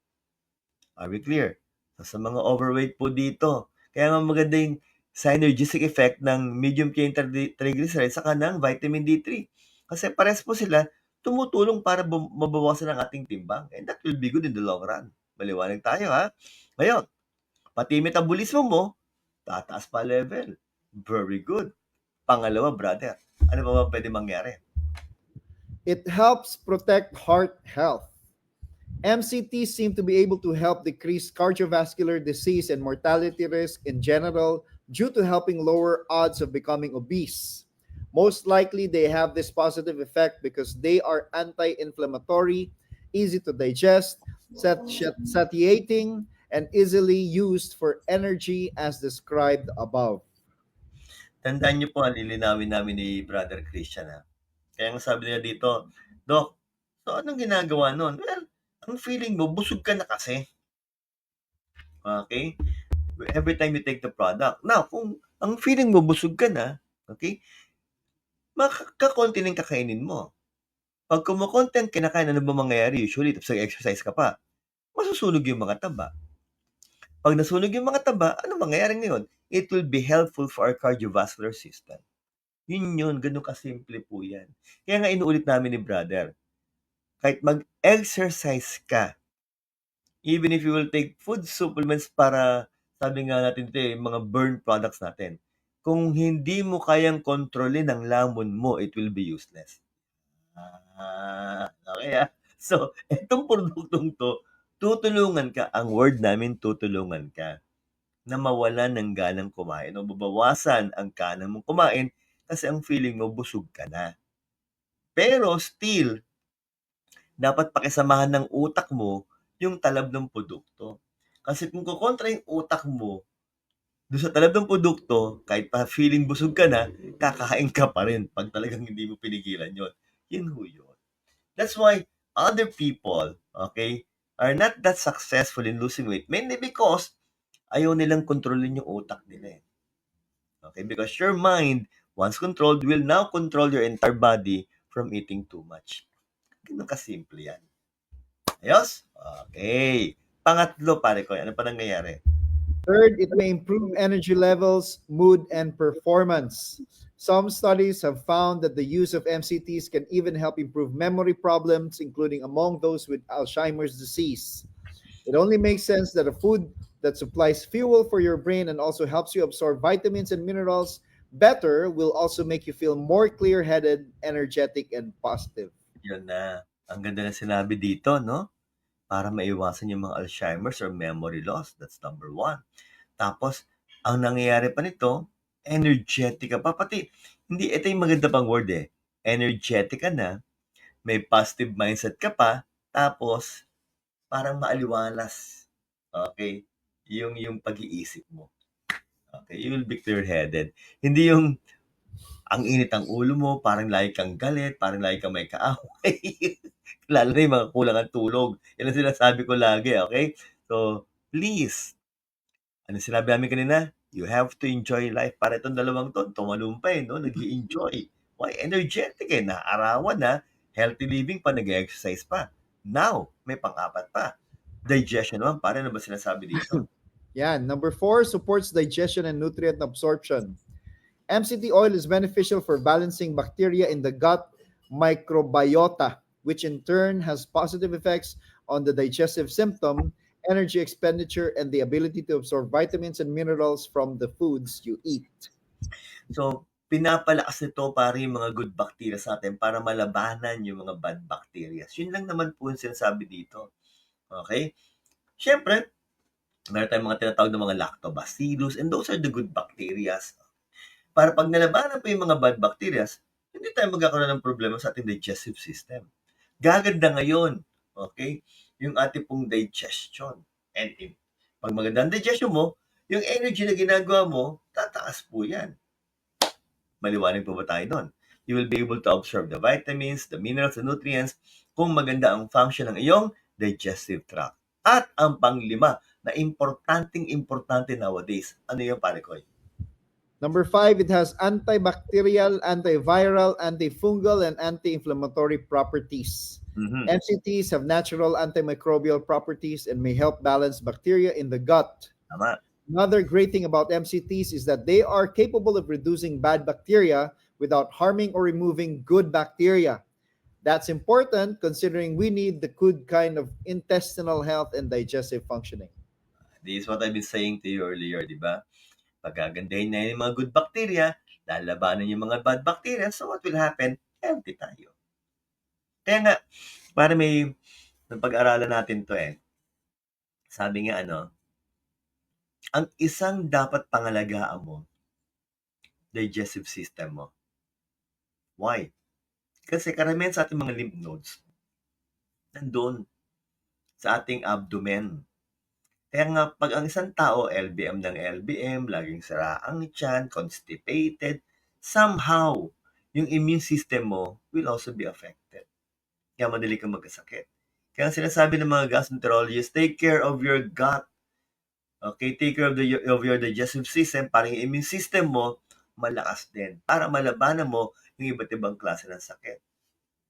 S1: Are we clear? So, sa mga overweight po dito, kaya nga maganda yung synergistic effect ng medium chain triglycerides saka ng vitamin D3. Kasi pares po sila tumutulong para mabawasan ang ating timbang. And that will be good in the long run. Maliwanag tayo ha. Ngayon, pati metabolismo mo, tataas pa level. Very good. Pangalawa, brother, ano ba pwede mangyari?
S2: It helps protect heart health. MCTs seem to be able to help decrease cardiovascular disease and mortality risk in general due to helping lower odds of becoming obese. Most likely, they have this positive effect because they are anti inflammatory, easy to digest, satiating, and easily used for energy as described above.
S1: Tandaan niyo po, lilinawin namin ni Brother Christian ha. Kaya nga sabi nila dito, Doc, so anong ginagawa nun? Well, ang feeling mo, busog ka na kasi. Okay? Every time you take the product. Now, kung ang feeling mo, busog ka na, okay, makakonti ng kakainin mo. Pag kumukonti ang kinakain, ano ba mangyayari? Usually, tapos exercise ka pa, masusunog yung mga taba. Pag nasunog yung mga taba, ano mangyayari ngayon? It will be helpful for our cardiovascular system. Yun, ganun kasimple po yan. Kaya nga inuulit namin ni brother, kahit mag-exercise ka, even if you will take food supplements para, sabi nga natin ito mga burn products natin, kung hindi mo kayang kontrolin ang lamon mo, it will be useless. Okay. So, itong produktong to, tutulungan ka, ang word namin tutulungan ka, na mawalan ng ganang kumain o babawasan ang kanang mong kumain kasi ang feeling mo busog ka na. Pero still, dapat pakisamahan ng utak mo yung talab ng produkto. Kasi kung kukontra yung utak mo doon sa talab ng produkto, kahit pa feeling busog ka na, kakain ka pa rin pag talagang hindi mo pinigilan yon. Yun ho yun. That's why other people, okay, are not that successful in losing weight. Mainly because ayaw nilang kontrolin yung utak nila. Okay, because your mind, once controlled, will now control your entire body from eating too much. Ganun kasimple yan. Ayos? Okay. Pangatlo, pare ko, ano pa nangyayari?
S2: Third, it may improve energy levels, mood, and performance. Some studies have found that the use of MCTs can even help improve memory problems, including among those with Alzheimer's disease. It only makes sense that a food that supplies fuel for your brain and also helps you absorb vitamins and minerals better will also make you feel more clear headed, energetic, and positive.
S1: Yun na. Ang ganda na sinabi dito, no? Para maiwasan yung mga Alzheimer's or memory loss. That's number 1. Tapos, ang nangyayari pa nito, energetic ka pa. Pati, hindi, ito yung maganda pang word eh. Energetic ka na, may positive mindset ka pa, tapos, parang maaliwalas. Okay? Yung pag-iisip mo. Okay? You will be clear-headed. Hindi yung ang init ang ulo mo, parang lagi kang galit, parang lagi kang may kaaway. Lalo na yung mga kulang ang tulog. Yan ang sinasabi ko lagi, okay? So, please, ano sinabi namin kanina? You have to enjoy life. Para itong dalawang to, tumalumpay, no? Nag-i-enjoy. Why? Energetic eh. Naarawan na. Healthy living pa, nag-exercise pa. Now, may pang-apat pa. Digestion naman, para na ba sinasabi dito?
S2: Yeah, number 4 supports digestion and nutrient absorption. MCT oil is beneficial for balancing bacteria in the gut microbiota, which in turn has positive effects on the digestive system, energy expenditure, and the ability to absorb vitamins and minerals from the foods you eat.
S1: So, pinapalakas nito para yung mga good bacteria sa atin para malabanan yung mga bad bacteria. Yun lang naman po yung sinasabi dito. Okay? Siyempre, meron tayong mga tinatawag na mga lactobacillus and those are the good bacteria. Para pag nalabanan pa yung mga bad bacteria, hindi tayo magkakaroon ng problema sa ating digestive system. Gaganda ngayon, okay, yung ating pong digestion. And pag maganda ang digestion mo, yung energy na ginagawa mo, tataas po yan. Maliwanag po ba tayo doon? You will be able to absorb the vitamins, the minerals, the nutrients kung maganda ang function ng iyong digestive tract. At ang panglima, na importante nowadays. Ano yun, pare Koy?
S2: Number 5, it has antibacterial, antiviral, antifungal, and anti-inflammatory properties.
S1: Mhm.
S2: MCTs have natural antimicrobial properties and may help balance bacteria in the gut.
S1: Tama.
S2: Another great thing about MCTs is that they are capable of reducing bad bacteria without harming or removing good bacteria. That's important considering we need the good kind of intestinal health and digestive functioning.
S1: This is what I've been saying to you earlier, di ba? Pagagandahin na yung mga good bacteria, lalabanan yung mga bad bacteria, so what will happen? Healthy tayo. Kaya nga, para may napag-aralan natin to sabi nga ang isang dapat pangalagaan mo, digestive system mo. Why? Kasi karamihan sa ating mga lymph nodes, nandun sa ating abdomen. Kaya nga, pag ang isang tao, LBM ng LBM, laging sira ang tiyan, constipated, somehow, yung immune system mo will also be affected. Kaya madali kang magkasakit. Kaya ang sinasabi ng mga gastroenterologists, take care of your gut. Okay, take care of your digestive system para yung immune system mo malakas din. Para malabanan mo yung iba't ibang klase ng sakit.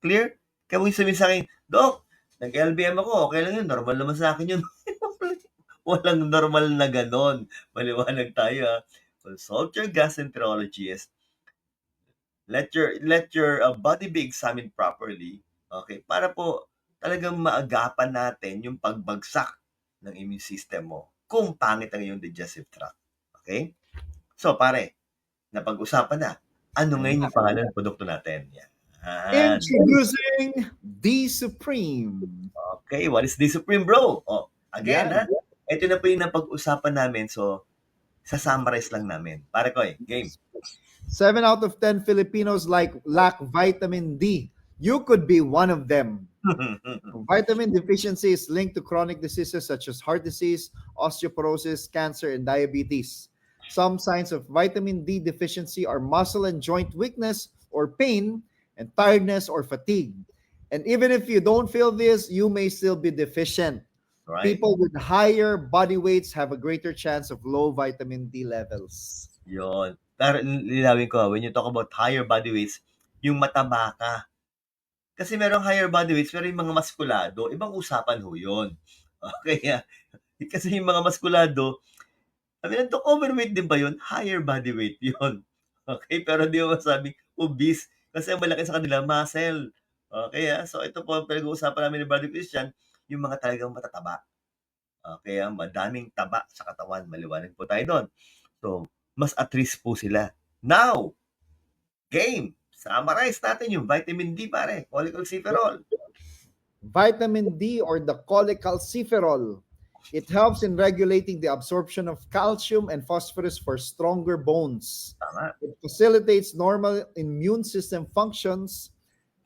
S1: Clear? Kaya kung sabihin sa akin, Doc, nag-LBM ako, okay lang yun, normal naman sa akin yun. Walang normal na ganon. Maliwanag tayo Consult your gastroenterologist. Let your body be examined properly. Okay? Para po talagang maagapan natin yung pagbagsak ng immune system mo kung pangit ang iyong digestive tract. Okay? So, pare, napag-usapan na. Ano ngayon yung pangalan ng produkto natin? Yan.
S2: Introducing The Supreme.
S1: Okay, what is The Supreme, bro? Again,
S2: Yan.
S1: ito na po yung napag-usapan namin. So, sa-summarize lang namin. Pare ko, game.
S2: 7 out of 10 Filipinos lack vitamin D. You could be one of them. Vitamin deficiency is linked to chronic diseases such as heart disease, osteoporosis, cancer, and diabetes. Some signs of vitamin D deficiency are muscle and joint weakness or pain, and tiredness or fatigue. And even if you don't feel this, you may still be deficient.
S1: Right?
S2: People with higher body weights have a greater chance of low vitamin D levels.
S1: Yun. Pero linawin ko, when you talk about higher body weights, yung mataba ka. Kasi merong higher body weights, pero yung mga maskulado, ibang usapan ho yun. Okay, kasi yung mga maskulado, sabi ng overweight din ba yun? Higher body weight yun. Okay, pero di mo masabing obese, kasi ang malaki sa kanila, muscle. Okay, so ito po, pinag-uusapan namin ni Brother Christian, yung mga talagang matataba. Okay, madaming taba sa katawan, maliwanag po tayo doon. So, mas at risk po sila. Now, game! Summarize natin yung vitamin D, pare. Cholecalciferol.
S2: Vitamin D, or the cholecalciferol, it helps in regulating the absorption of calcium and phosphorus for stronger bones.
S1: Tama.
S2: It facilitates normal immune system functions,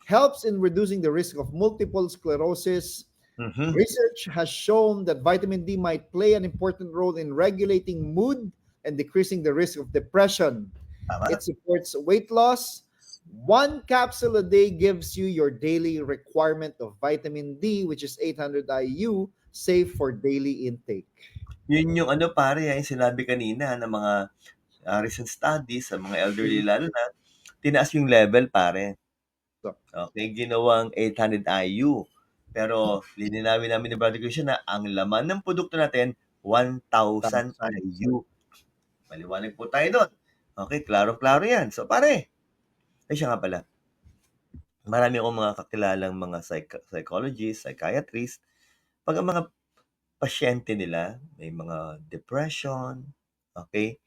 S2: helps in reducing the risk of multiple sclerosis.
S1: Mhm.
S2: Research has shown that vitamin D might play an important role in regulating mood and decreasing the risk of depression.
S1: Tama.
S2: It supports weight loss. 1 capsule a day gives you your daily requirement of vitamin D, which is 800 IU, safe for daily intake.
S1: Yun yung pare, yung sinabi kanina ng mga recent studies sa mga elderly lalo na, tinaas yung level, pare. Okay, ginawang 800 IU. Pero lininawin namin ni Brother Christian na ang laman ng produkto natin, 1,000 IU. Maliwanag po tayo doon. Okay, klaro-klaro yan. So pare, siya nga pala. Marami akong mga kakilalang mga psychologists, psychiatrists. Pag ang mga pasyente nila may mga depression, okay,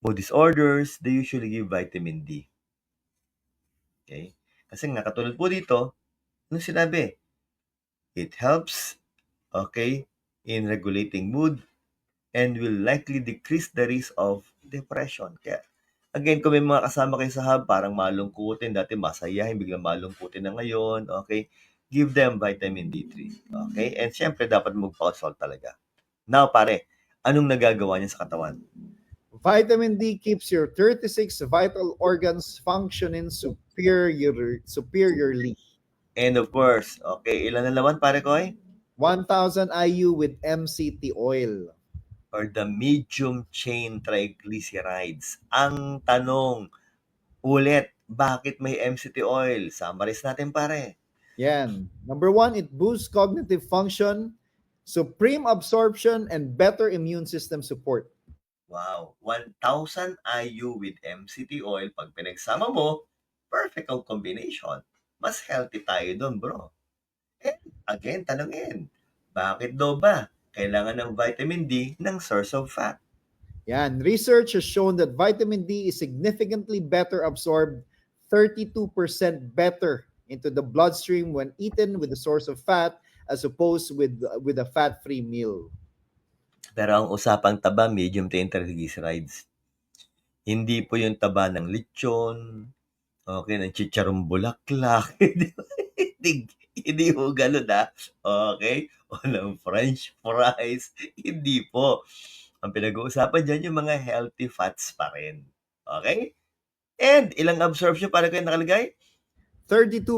S1: mood disorders, they usually give vitamin D. Okay? Kasi nga, katulad po dito, ano sinabi? It helps, okay, in regulating mood and will likely decrease the risk of depression. Kaya, again, kung may mga kasama kayo sa hub, parang malungkutin, dati masayahin, biglang malungkutin na ngayon, okay, give them vitamin D3. Okay? And syempre, dapat magpa-consult talaga. Now, pare, anong nagagawa niya sa katawan?
S2: Vitamin D keeps your 36 vital organs functioning superiorly.
S1: And of course, okay, ilan na laman, pare Koy?
S2: 1,000 IU with MCT oil.
S1: or the medium chain triglycerides. Ang tanong, ulit, bakit may MCT oil? Summarize natin pare.
S2: Yan. Number 1, it boosts cognitive function, supreme absorption, and better immune system support.
S1: Wow, 1,000 IU with MCT oil, pag pinagsama mo, perfect ang combination. Mas healthy tayo doon, bro. And again, tanongin, bakit daw ba kailangan ng vitamin D ng source of fat?
S2: Yan. Research has shown that vitamin D is significantly better absorbed, 32% better into the bloodstream when eaten with the source of fat as opposed with a fat-free meal.
S1: Pero ang usapang taba, medium chain triglycerides. Hindi po yung taba ng lechon, okay, ng chicharong bulaklak. hindi, hindi po ganun Okay? O ng french fries. Hindi po. Ang pinag-uusapan dyan yung mga healthy fats pa rin. Okay? And ilang absorption para kayo nakalagay?
S2: 32%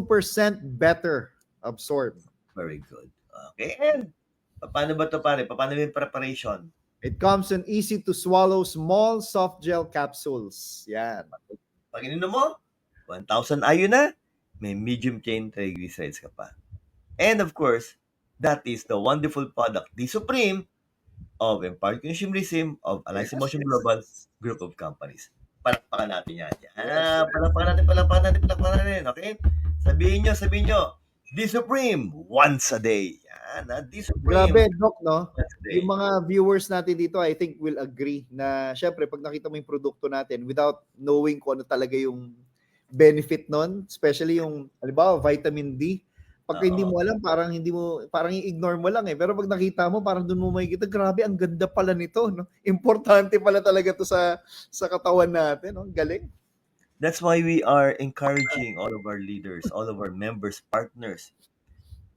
S2: better absorbed.
S1: Very good. Okay? And paano ba to pare? Paano yung preparation?
S2: It comes in easy to swallow small soft gel capsules. Yan.
S1: Pag ininom mo, 1,000 IU na, may medium chain triglycerides ka pa. And of course, that is the wonderful product, the Supreme of Empowered Consumerism of Alliance Motion Global Group of Companies. Palakpakan natin yan. Palakpakan natin. Okay? Sabihin nyo, the Supreme, once a day. Yan, the Supreme.
S2: Grabe, Doc, no?
S1: Once a day.
S2: Yung mga viewers natin dito, I think will agree na syempre pag nakita mo yung produkto natin without knowing kung ano talaga yung benefit nun, especially yung halimbawa vitamin D, pag hindi mo alam, parang i-ignore mo lang eh. Pero pag nakita mo, parang doon mo makikita, grabe, ang ganda pala nito, no? Importante pala talaga to sa katawan natin, no? Galing.
S1: That's why we are encouraging all of our leaders, all of our members, partners,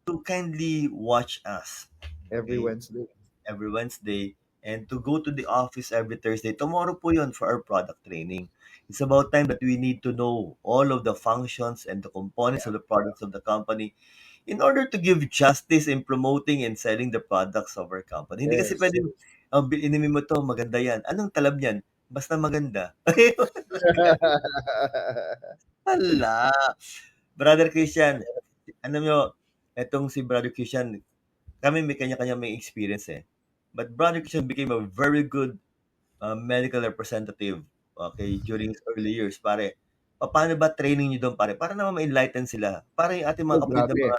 S1: to kindly watch us
S2: Every
S1: okay,
S2: Wednesday.
S1: and to go to the office every Thursday. Tomorrow po yun for our product training. It's about time that we need to know all of the functions and the components of the products of the company in order to give justice in promoting and selling the products of our company. Hindi kasi
S2: Yes.
S1: pwede, inimin mo to, maganda yan. Anong talab yan? Basta maganda. Hala! Brother Christian, ano nyo, etong si Brother Christian, kami may kanya-kanya may experience eh. But Brother Christian became a very good medical representative, okay, during his early years, pare. Paano ba training niyo doon, pare? Para naman ma-enlighten sila. Para yung ating mga kapatid na
S2: Grabe.
S1: mga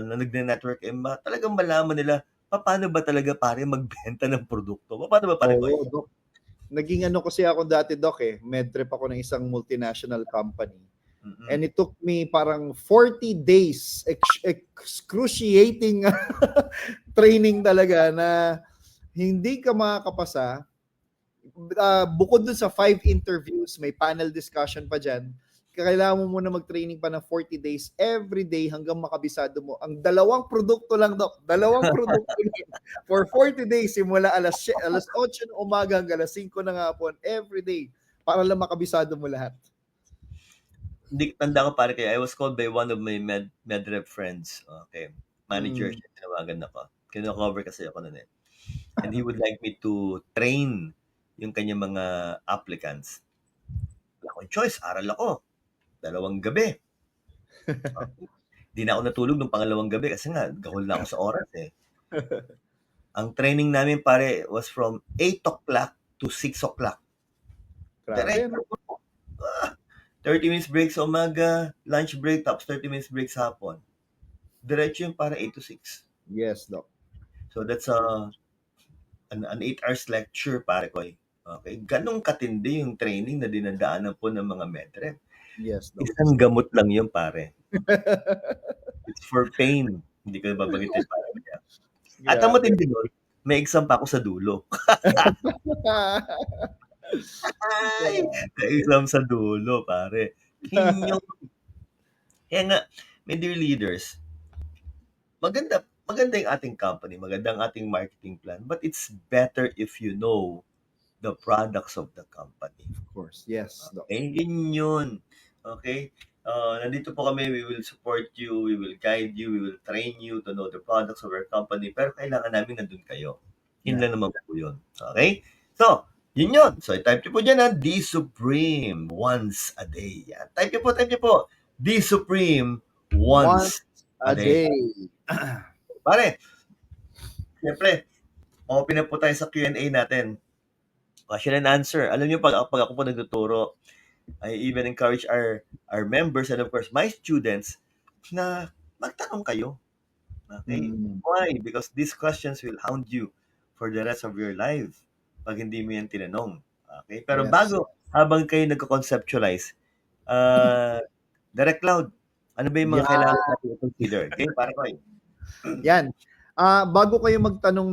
S1: na nagne-network, talagang malaman nila, paano ba talaga, pare, magbenta ng produkto? Paano ba, pare, Koy?
S2: Oo, Doc. Naging ano kasi ako dati, Doc, eh. Medrep ako ng isang multinational company. And it took me parang 40 days excruciating training talaga na hindi ka makakapasa. Bukod dun sa 5 interviews, may panel discussion pa dyan. Kailangan mo muna mag-training pa ng 40 days every day hanggang makabisado mo. Ang dalawang produkto lang, Doc. Dalawang produkto lang. For 40 days, simula alas 8 ng umaga hanggang alas 5 ng hapon, every day. Para lang makabisado mo lahat.
S1: Hindi tanda ko pare kaya I was called by one of my medrep friends. Okay. Manager siya, tinawagan ako. Kino-cover kasi ako noon eh. And he would like me to train yung kanyang mga applicants. Wala akong choice, aral ako. 2 gabi. Di na ako natulog nung pangalawang gabi kasi nga, gahol na ako sa oras eh. Ang training namin pare was from 8 o'clock to 6 o'clock.
S2: Grabe, no?
S1: 30 minutes break sa umaga, lunch break, tapos 30 minutes break sa hapon. Diretso yung para 8 to 6.
S2: Yes, Doc.
S1: So that's an 8 hours lecture, pare ko. Okay? Ganong katindi yung training na dinadaanan po ng mga medrep.
S2: Yes, Doc.
S1: Isang gamot lang yun, pare. It's for pain. Hindi ko babagitin, pare. At ang matindi nun, may exam pa ako sa dulo. Ay! May exam sa dulo, pare. Kaya nga, my dear leaders, maganda yung ating company, maganda ang ating marketing plan, but it's better if you know the products of the company.
S2: Of course, yes, Doc.
S1: Okay? Yun. Okay? Nandito po kami, we will support you, we will guide you, we will train you to know the products of our company, pero kailangan namin nandun kayo. Yun lang naman po yun. Okay? So, yun. So, type nyo po dyan ha, D Supreme, once a day. Yan. Type nyo po. D Supreme, once a day. Pare, siyempre, open na po tayo sa Q&A natin. Question and answer. Alam niyo, pag ako po nagtuturo, I even encourage our members and of course my students na magtanong kayo. Okay? Why? Because these questions will hound you for the rest of your life pag hindi mo yan tinanong. Okay? Pero habang kayo nagko-conceptualize, Direct Cloud, ano ba yung mga kailangan natin i-consider? Okay, para ko.
S2: Yan. Bago kayo magtanong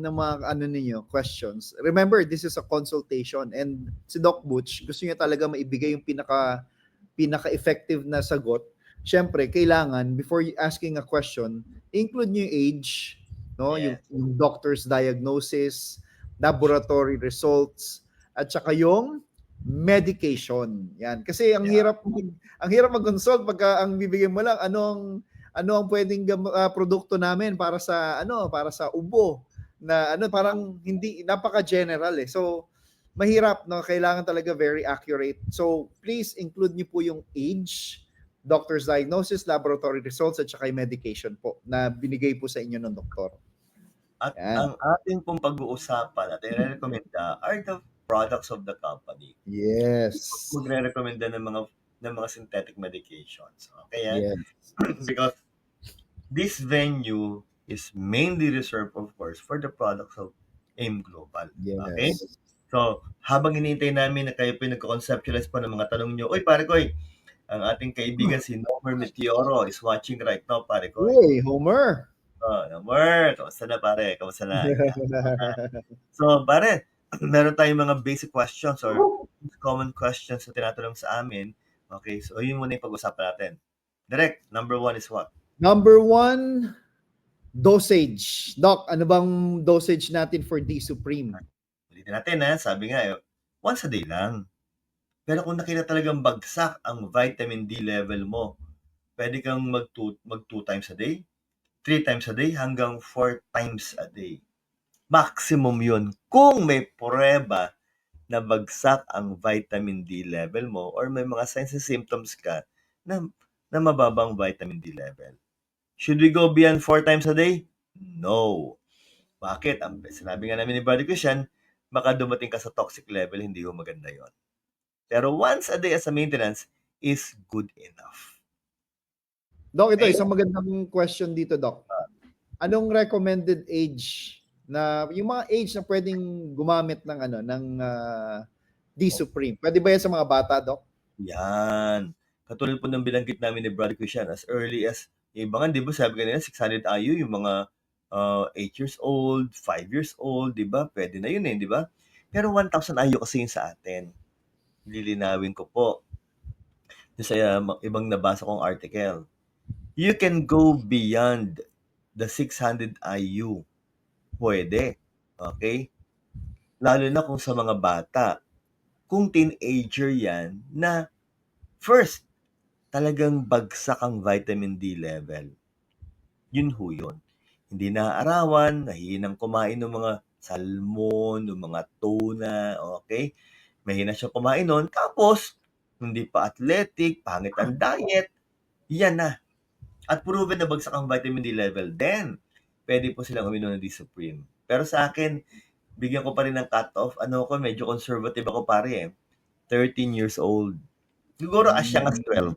S2: ng mga ninyo, questions, remember, this is a consultation and si Doc Butch, gusto niya talaga maibigay yung pinaka-effective na sagot. Siyempre, kailangan, before asking a question, include niyo yung age, no?
S1: Yes.
S2: Yung doctor's diagnosis, laboratory results, at saka yung medication. Yan. Kasi ang hirap mag-consult pagka ang bibigyan mo lang ano ang pwedeng produkto namin para sa ubo na parang hindi napaka-general eh. So mahirap, no? Kailangan talaga very accurate. So please include niyo po yung age, doctor's diagnosis, laboratory results at saka yung medication po na binigay po sa inyo ng doktor.
S1: At ang ating pong pag-uusapan at i-recommenda are the products of the company.
S2: Yes.
S1: Magre-recommenda ng mga synthetic medications. Okay?
S2: Yes.
S1: Because this venue is mainly reserved, of course, for the products of AIM Global.
S2: Yes.
S1: Okay? So, habang hinihintay namin na kayo po nagko-conceptualize po ng mga tanong nyo, Uy, pare ko, ang ating kaibigan si Homer Meteoro is watching right now, pare ko.
S2: Uy, Homer!
S1: Homer, kamusta na pare? Kamusta na? So, pare, meron tayong mga basic questions or common questions na tinatanong sa amin. Okay, so yun muna yung pag-usapan natin. Direct, number 1 is what?
S2: Number 1, dosage. Doc, ano bang dosage natin for D Supreme?
S1: Ulitin natin ha, sabi nga, once a day lang. Pero kung nakita talagang bagsak ang vitamin D level mo, pwede kang mag 2 times a day, 3 times a day, hanggang 4 times a day. Maximum yun. Kung may prueba na bagsak ang vitamin D level mo or may mga signs and symptoms ka na mababang vitamin D level. Should we go beyond 4 times a day? No. Bakit? Sinabi nga namin ni Brother Christian, baka dumating ka sa toxic level, hindi ko maganda yon. Pero once a day as a maintenance is good enough.
S2: Doc, ito isang magandang question dito, Doc. Anong recommended age na yung mga age na pwedeng gumamit ng D Supreme? Pwede ba yan sa mga bata, Doc?
S1: Yan. Katulad po ng binanggit namin ni Brother Christian, as early as, yung iba nga, di ba, sabi kanina, 600 IU, yung mga 8 years old, 5 years old, di ba? Pwede na yun di ba? Pero 1,000 IU kasi yung sa atin. Lilinawin ko po. Sa ibang nabasa kong article. You can go beyond the 600 IU. Pwede. Okay? Lalo na kung sa mga bata. Kung teenager yan na first, talagang bagsak ang vitamin D level. Yun ho yun. Hindi naaarawan, nahihinang kumain ng mga salmon, ng mga tuna, okay? Mahina siya kumain nun. Tapos, hindi pa athletic, pangit ang diet, yan na. At proven na bagsak ang vitamin D level, then, pwede po silang uminom ng D Supreme. Pero sa akin, bigyan ko pa rin ng cut-off. Medyo conservative ako pare 13 years old. Siguro as young as 12.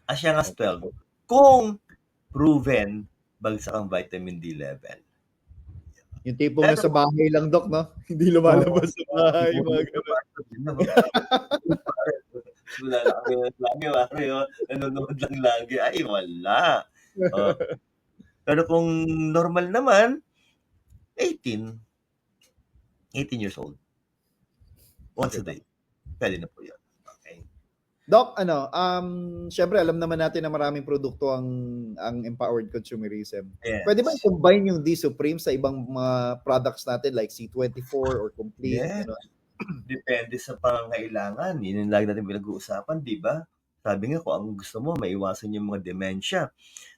S1: As young as 12. Kung proven bagsak ang vitamin D level.
S2: Yung tipong nasa bahay lang, Doc, no? Hindi lumalabas sa bahay.
S1: Wala lang kami lagi, nanonood lang lagi. Ay, wala. Pero kung normal naman, 18 years old. Once a day. Pwede na po yun. Okay.
S2: Doc, syempre alam naman natin na maraming produkto ang empowered consumerism.
S1: Yes.
S2: Pwede ba i-combine yung D Supreme sa ibang mga products natin like C24 or Complete?
S1: Yes. Depende sa pangangailangan. Yun yung lagi natin pinag-uusapan, di ba? Sabi nga, kung ang gusto mo, maiwasan yung mga dementia,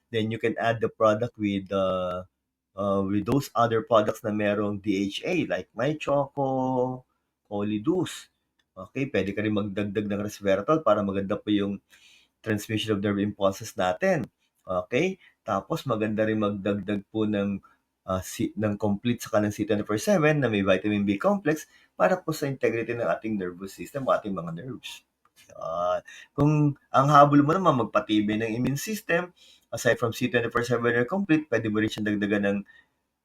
S1: then you can add the product with those other products na merong DHA like MyChoco, Colidus. Okay, pwede ka rin magdagdag ng resveratrol para maganda po yung transmission of nerve impulses natin. Okay? Tapos maganda rin magdagdag po ng complete sa kanang C24/7 na may vitamin B complex para po sa integrity ng ating nervous system o ating mga nerves. Kung ang habol mo naman magpatibay ng immune system, aside from C24/7 or complete, pwede mo rin siyang dagdagan ng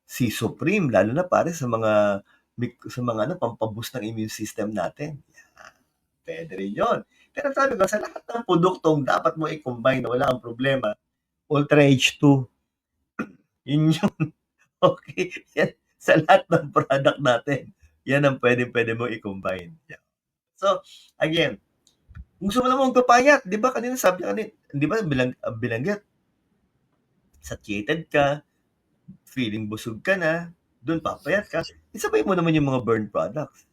S1: C Supreme, lalo na pare sa mga pampaboost ng immune system natin. Yan. Pwede rin yun. Pero sabi ko, sa lahat ng produktong dapat mo i-combine na wala kang problema, Ultra H2, yun yun. Okay? Yan, sa lahat ng product natin, yan ang pwede mo i-combine. Yan. So, again, kung gusto mo naman magpapayat, di ba kanina sabi kanina, di ba bilanggit, satiated ka, feeling busog ka na, doon papayat ka, isabay mo naman yung mga burn products.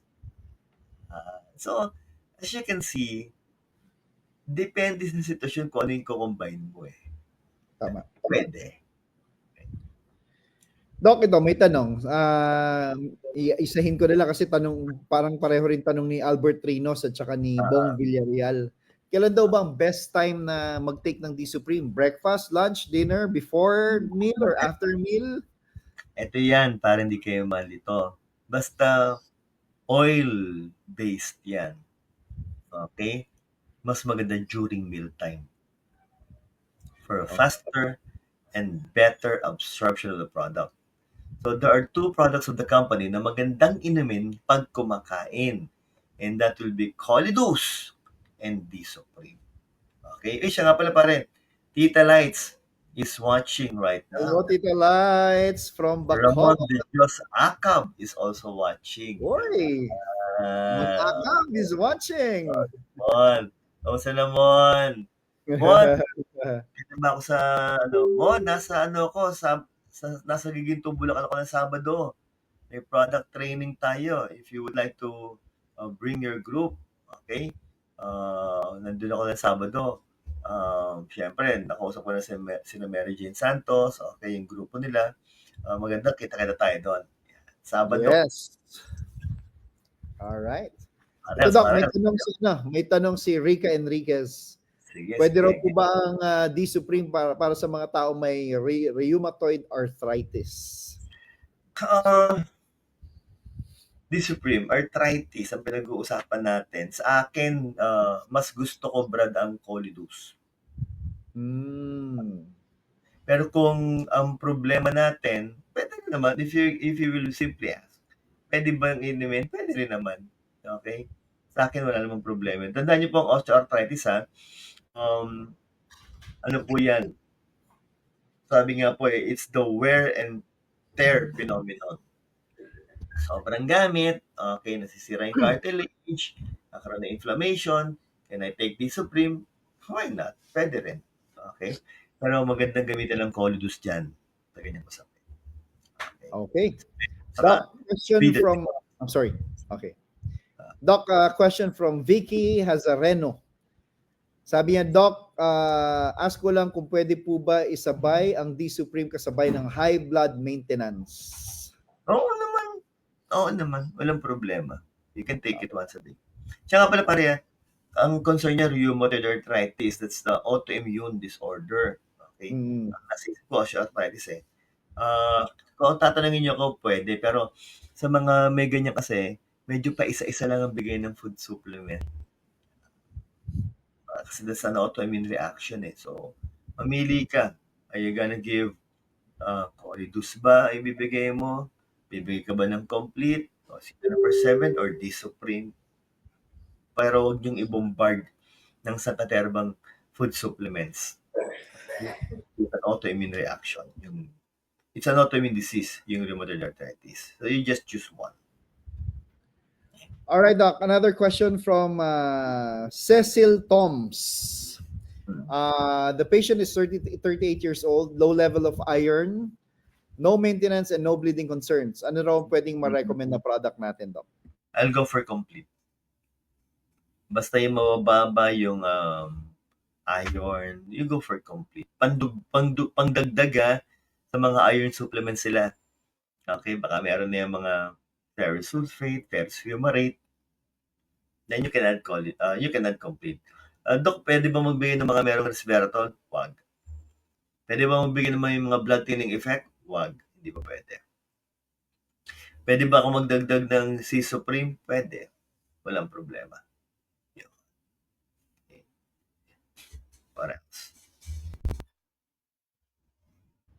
S1: So, as you can see, depende sa sitwasyon kung ano yung combine mo eh.
S2: Tama.
S1: Pwede.
S2: Doc, ito, may tanong. Isahin ko nila kasi parang pareho rin tanong ni Albert Trinos at saka ni Bong Villarreal. Kailan daw ba ang best time na mag-take ng D-Supreme? Breakfast, lunch, dinner, before meal or after meal?
S1: Ito yan, para hindi kayo malito. Basta oil-based yan. Okay? Mas maganda during mealtime. For a faster and better absorption of the product. So there are two products of the company na magandang inumin pag kumakain. And that will be Colidus and D-Supreme. Okay? Siya nga pala rin. Tita Lights is watching right
S2: Hello,
S1: now.
S2: Tita Lights from
S1: Ramon
S2: Bacolod.
S1: de Dios Acab is also watching.
S2: Oy! Akab is watching.
S1: Mon. Kamusta na, Mon? Mon, dito ba ako sa, Mon, nasa nasa Giginto, Bulacan ako ng Sabado. May product training tayo. If you would like to bring your group, okay? Nandun ako ng Sabado. Siyempre, nakausap ko na sina Mary Jane Santos, okay, yung grupo nila. Maganda, kita-kita tayo doon. Sabado.
S2: Yes. Alright. Ito, Doc, may tanong si Rica Enriquez.
S1: Sige,
S2: Pwede raw po ba ang D-Supreme para sa mga tao may rheumatoid arthritis?
S1: D-Supreme, arthritis, ang pinag-uusapan natin. Sa akin, mas gusto ko, Brad, ang Colidus. Pero kung ang problema natin, pwede rin naman, if you will simply ask, pwede ba inumin? Pwede rin naman. Okay? Sa akin, wala namang problema. Tandaan niyo po ang osteoarthritis, ha? Ano po yan? Sabi nga po it's the wear and tear phenomenon. Sobrang gamit, okay, nasisira yung cartilage, nakaroon na inflammation, can I take D-Supreme? Why not? Pwede rin. Okay? Pero magandang gamitin ng Colidus dyan. Ganyan ko sabi.
S2: Okay. Doc, question from... I'm sorry. Okay. Doc, question from Vicky Hazareno. Sabi niya, Doc, ask ko lang kung pwede po ba isabay ang D-Supreme kasabay ng high blood maintenance?
S1: Oo naman. Walang problema. You can take it once a day. Siya nga pala pare, ang concern niya, rheumatoid arthritis. That's the autoimmune disorder. Okay? Kasi po, osteoarthritis eh. Kung tatanungin niyo ako, pwede. Pero sa mga may ganyan kasi, medyo pa isa-isa lang ang bigay ng food supplement. Kasi that's an autoimmune reaction eh. So, mamili ka. Are you gonna give Colidus ba ay bibigay mo? Bibigay ka ba ng complete? O C24/7 or D-Supreme? Pero huwag niyong i-bombard ng sataterbang food supplements. It's an autoimmune reaction. It's an autoimmune disease, yung rheumatoid arthritis. So you just choose one.
S2: All right, Doc. Another question from Cecil Toms. The patient is 38 years old, low level of iron, no maintenance and no bleeding concerns. Ano raw pwedeng ma-recommend na product natin, Doc?
S1: I'll go for complete. Basta yung mababa yung iron, you go for complete. Pangdagdag sa mga iron supplements sila. Okay, baka meron na yung mga ferrous sulfate, ferrous fumarate, then you can add you can add complete. Doc, pwede ba magbigay ng mga merong resveratrol? Wag. Pwede ba magbigay ng mga blood thinning effect? Wag. Hindi pa pwede. Pwede ba ako magdagdag ng C Supreme? Pwede. Walang problema. Yun. Okay. What else?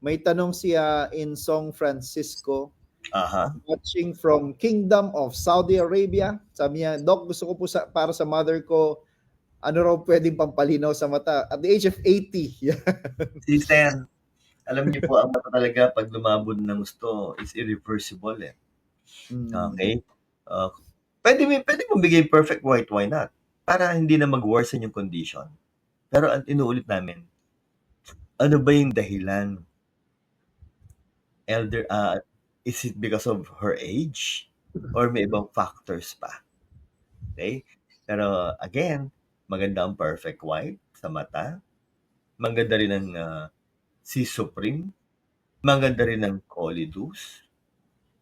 S2: May tanong si Insong Francisco,
S1: Aha.
S2: watching from Kingdom of Saudi Arabia. Sabi niya, Doc, gusto ko po para sa mother ko, ano raw pwedeng pampalinaw sa mata at the age of 80.
S1: Sister, alam niyo po, ang mata talaga pag lumabon ng gusto is irreversible eh. Okay? Pwede mong bigay perfect white, why not? Para hindi na mag-worsen yung condition. Pero ang inuulit namin, ano ba yung dahilan? Is it because of her age? Or may ibang factors pa? Okay? Pero again, maganda ang perfect white sa mata. Maganda rin ang C Supreme. Maganda rin ang Colidus.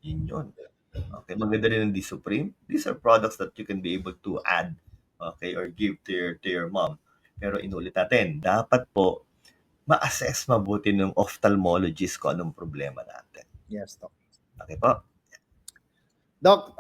S1: Yun. Okay, maganda rin ang D Supreme. These are products that you can be able to add, okay, or give to your mom. Pero inulit natin, dapat po ma-assess mabuti ng ophthalmologist kung anong problema natin.
S2: Yes, Doc.
S1: Okay po?
S2: Doc,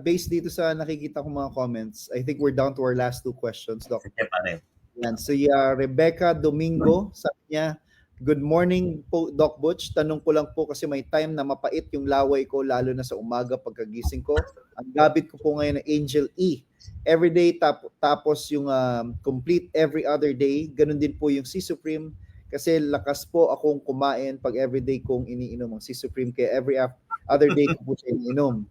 S2: based dito sa nakikita kong mga comments, I think we're down to our last two questions, Doc.
S1: Sige pare.
S2: Yan, si Rebecca Domingo, sabi niya, good morning po, Doc Butch. Tanong ko lang po kasi may time na mapait yung laway ko, lalo na sa umaga pagkagising ko. Ang gabit ko po ngayon ng Angel E. Everyday tapos yung complete every other day. Ganun din po yung C Supreme. Kasi lakas po akong kumain pag everyday kong iniinom ang C Supreme. Kaya every other day ko po siya iniinom.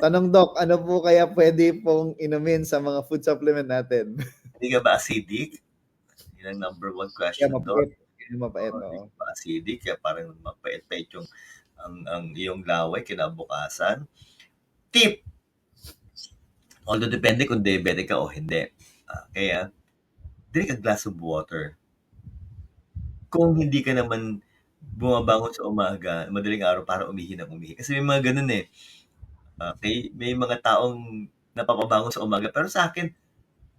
S2: Tanong, Doc, ano po kaya pwede pong inumin sa mga food supplement natin?
S1: Hindi ka ba acidic? Yun ang number one question doon.
S2: Mapait,
S1: Hindi ka ba acidic? Kaya parang mapait-pait yung ang iyong laway kinabukasan. Tip! Although depende kung diabetic ka o hindi. Kaya, drink a glass of water. Kung hindi ka naman bumabangon sa umaga, madaling araw para umihi ng umihi. Kasi may mga ganun eh. Okay? May mga taong napapabangon sa umaga. Pero sa akin,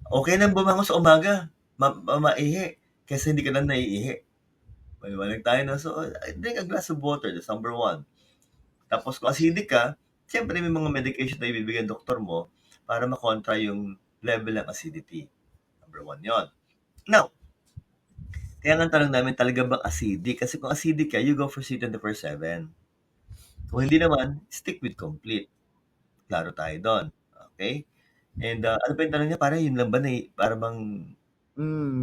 S1: okay nang bumangon sa umaga. Maihi. Kasi hindi ka na naiihi. Maliwanag tayo na. So, drink a glass of water. That's number one. Tapos kung acidic ka, siyempre may mga medication na ibibigay ng doktor mo para makontra yung level ng acidity. Number one yon. Now, kaya nga tanong namin, talaga bang acidic? Kasi kung acidic ka, you go for C24/7. Kung hindi naman, stick with complete. Klaro tayo doon. Okay? And ano pa yung tanong niya? Parang yun lang ba na para bang...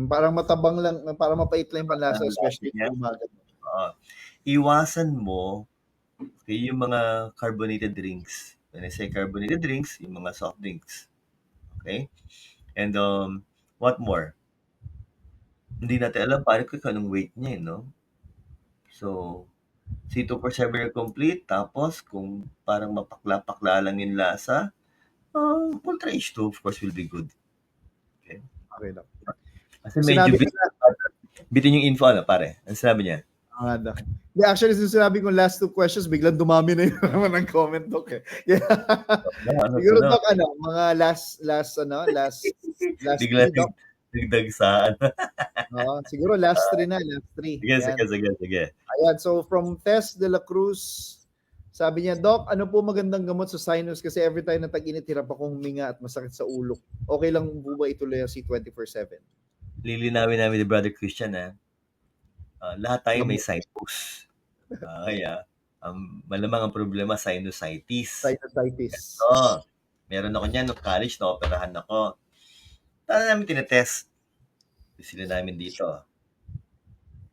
S2: parang matabang lang, para mapait lang yung panlasa, especially
S1: niya?
S2: sa umaga.
S1: Iwasan mo yung mga carbonated drinks. When I say carbonated drinks, yung mga soft drinks. Okay? And what more? Hindi natin alam pare ko kung anong weight niya, no? So, C2/7 complete, tapos kung parang mapakla-pakla lang yung lasa, Ultra H2 of course will be good. Okay?
S2: Okay lang.
S1: Kasi medyo bitin yung info, ano, pare? Ano sinabi niya?
S2: Yeah, actually, sinabi ko last two questions, biglang dumami na yun naman ang comment, Doc. Yeah. Siguro, Doc, mga last
S1: biglang nagdagsaan.
S2: Siguro last three.
S1: Sige.
S2: Ayan, so from Tess de la Cruz, sabi niya, Doc, ano po magandang gamot sa sinus? Kasi every time na tag-init, hirap akong huminga at masakit sa ulo. Okay lang po ba ituloy ang C24/7?
S1: Lilinawin namin ni Brother Christian, lahat tayo may sinus. Kaya, malamang ang problema, sinusitis. Meron ako niyan, nung college, na-operahan ako. Namin tinetest. Sila namin dito.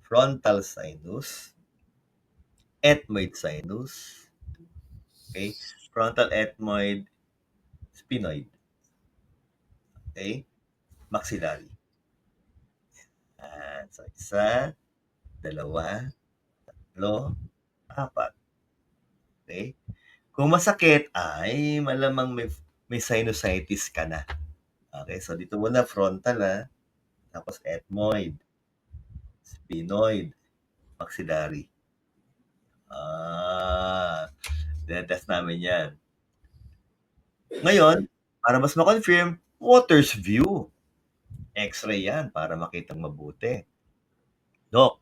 S1: Frontal sinus, ethmoid sinus, okay? Frontal ethmoid, sphenoid, okay? Maxillary. So, 1, 2, 3, 4. Okay? Kung masakit, ay malamang may sinusitis ka na. Okay, so dito muna frontal tapos ethmoid, sphenoid, maxillary. Tinetest namin yan. Ngayon, para mas ma-confirm, Waters View. X-ray yan para makitang mabuti. Doc,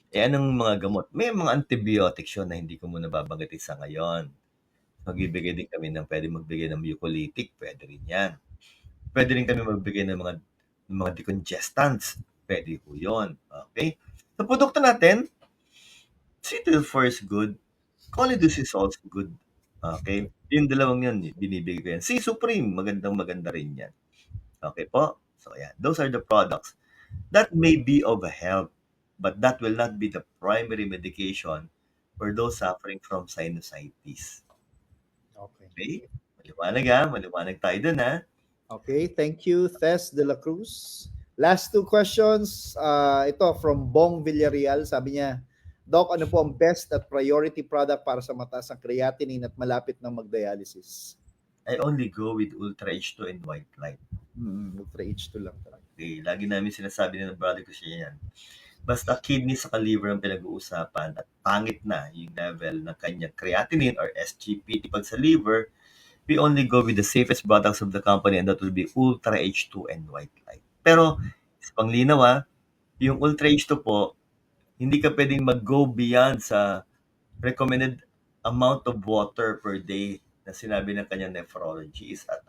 S1: anong mga gamot? May mga antibiotics yun na hindi ko muna babanggitin sa ngayon. Magbibigay din kami pwede magbigay ng mucolytic, pwede rin yan. Pwede rin kami magbigay ng mga decongestants, pwede po yun. Okay? Sa produkto natin, Cetylfor is good, Colidus is also good. Okay? Yung dalawang yun, binibigay ko yan. Si Supreme, maganda rin yan. Okay po? So, yan. Those are the products that may be of help, but that will not be the primary medication for those suffering from sinusitis. Okay? Maliwanag tayo dun ha.
S2: Okay, thank you, Tess de la Cruz. Last two questions. Ito from Bong Villarreal. Sabi niya, Doc, ano po ang best at priority product para sa mataas ang creatinine at malapit ng mag-dialysis?
S1: I only go with Ultra H2 and white light.
S2: Ultra H2 lang talaga.
S1: Okay, lagi namin sinasabi ng brother ko siya yan. Basta kidney sa liver ang pinag-uusapan at pangit na yung level ng kanyang creatinine or SGPT pag sa liver, we only go with the safest products of the company, and that will be Ultra H2 and white light. Pero, sa panglinaw yung Ultra H2 po, hindi ka pwedeng mag-go beyond sa recommended amount of water per day na sinabi ng kanyang nephrologist. At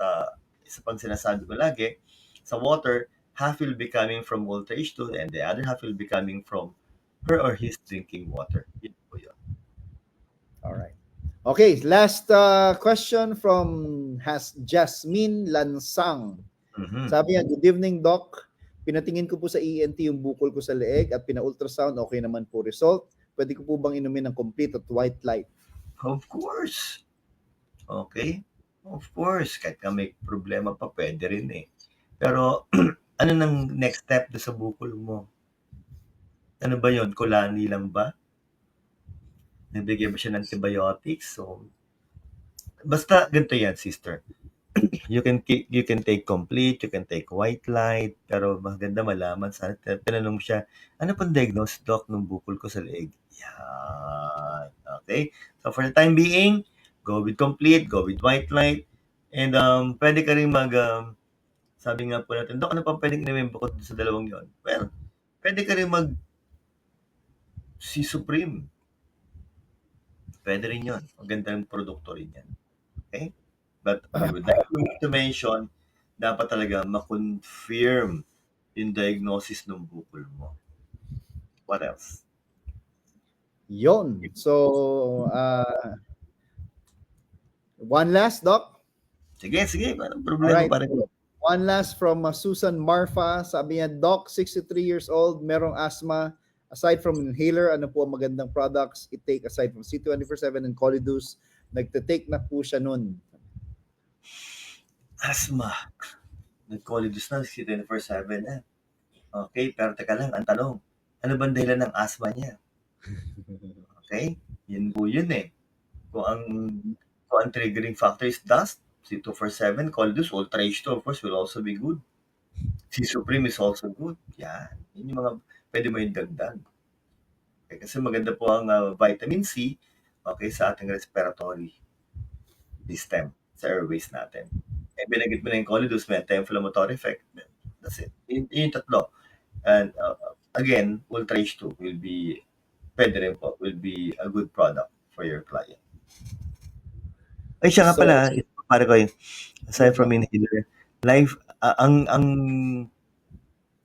S1: isa pang sinasabi ko lagi, sa water, half will be coming from Ultra H2 and the other half will be coming from her or his drinking water. Yun po yun.
S2: Alright. Okay, last question from Jasmine Lansang. Sabi niya, good evening, Doc. Pinatingin ko po sa ENT yung bukol ko sa leeg at pina-ultrasound, okay naman po result. Pwede ko po bang inumin ng complete at white light?
S1: Of course. Okay? Of course. Kahit ka may problema pa, pwede rin eh. Pero, ano nang next step do sa bukol mo? Ano ba yon? Kulani lang ba? Nabigyan ba siya ng antibiotics? So, basta ganito yan, sister. You can take complete, you can take white light, pero maganda malaman sana. Tinanong mo siya, ano pang diagnose, Doc, ng bukol ko sa leeg? Yan. Okay? So, for the time being, go with complete, go with white light, and pwede ka rin sabi nga po natin, Doc, ano pa pwedeng inumin bukod sa dalawang yon? Well, pwede ka rin si Supreme. Pwede rin yun. Magandang produkto rin yan. Okay? But I would like to mention, dapat talaga ma-confirm yung diagnosis ng bukol mo. What else?
S2: Yon. So, one last, Doc?
S1: Sige. Anong problema pa rin?
S2: One last from Susan Marfa. Sabi niya, Doc, 63 years old, merong asthma. Aside from inhaler, ano po ang magandang products i-take aside from C24/7 and Colidus? Nagte-take na po siya nun.
S1: Asthma. Nag-Colidus na, C24/7 na. Okay, pero teka lang, ang tanong, ano bang dahilan ng asthma niya? Okay? Yun po yun eh. Kung ang triggering factor is dust, C24/7, Colidus, Ultra H2, of course, will also be good. C Supreme is also good. Yan. Yun yung mga pwede mo yung dagdag. Okay, kasi maganda po ang vitamin C, okay, sa ating respiratory system, sa airways natin. Eh, binagit mo na yung Colidus, may anti-inflammatory effect. That's it. Yun yung tatlo. And again, Ultra H2 will be a good product for your client. Ay, siya nga pala, para ko yun, aside from inhaler, ang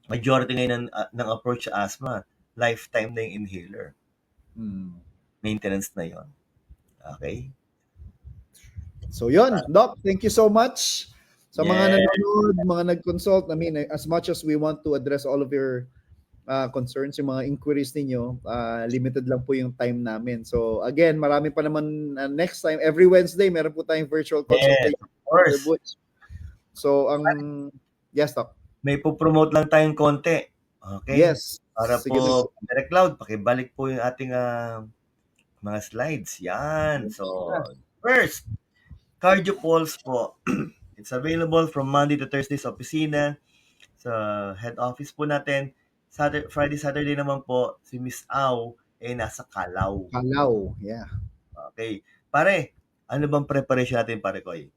S1: majority ngayon ng approach sa asthma, lifetime na yung inhaler. Maintenance na yon. Okay?
S2: So yun, Doc, thank you so much. Sa mga nanonood, mga nag-consult, I mean, as much as we want to address all of your concerns, yung mga inquiries ninyo, limited lang po yung time namin. So again, marami pa naman next time. Every Wednesday, meron po tayong virtual consultation.
S1: Yes, of course.
S2: So, yes, Doc.
S1: May po-promote lang tayong konti. Okay?
S2: Yes.
S1: Para po, Direct Cloud, pakibalik po yung ating mga slides. Yan. So, first, Cardio Pulse po. It's available from Monday to Thursday sa opisina. sa head office po natin. Friday, Saturday naman po, si Miss Au nasa Calao.
S2: Calao, yeah.
S1: Okay. Pare, ano bang preparation natin, pare Koy?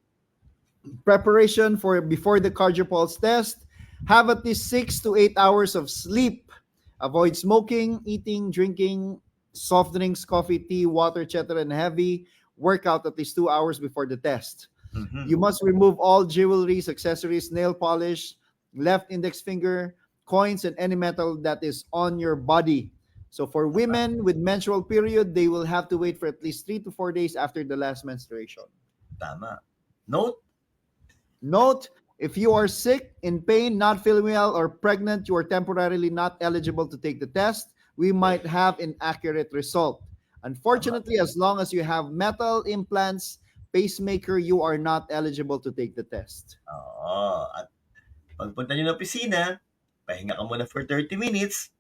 S2: Preparation for before the cardiopulse test, have at least 6 to 8 hours of sleep. Avoid smoking, eating, drinking soft drinks, coffee, tea, water, etc. and heavy. Workout at least 2 hours before the test.
S1: Mhm.
S2: You must remove all jewelries, accessories, nail polish, left index finger, coins, and any metal that is on your body. So for women with menstrual period, they will have to wait for at least 3 to 4 days after the last menstruation.
S1: Tama. Note,
S2: Note, if you are sick, in pain, not feeling well, or pregnant, you are temporarily not eligible to take the test. We might have inaccurate result. Unfortunately, as long as you have metal implants, pacemaker, you are not eligible to take the test.
S1: oo. At pagpunta nyo ng opisina, pahinga ka muna for 30 minutes.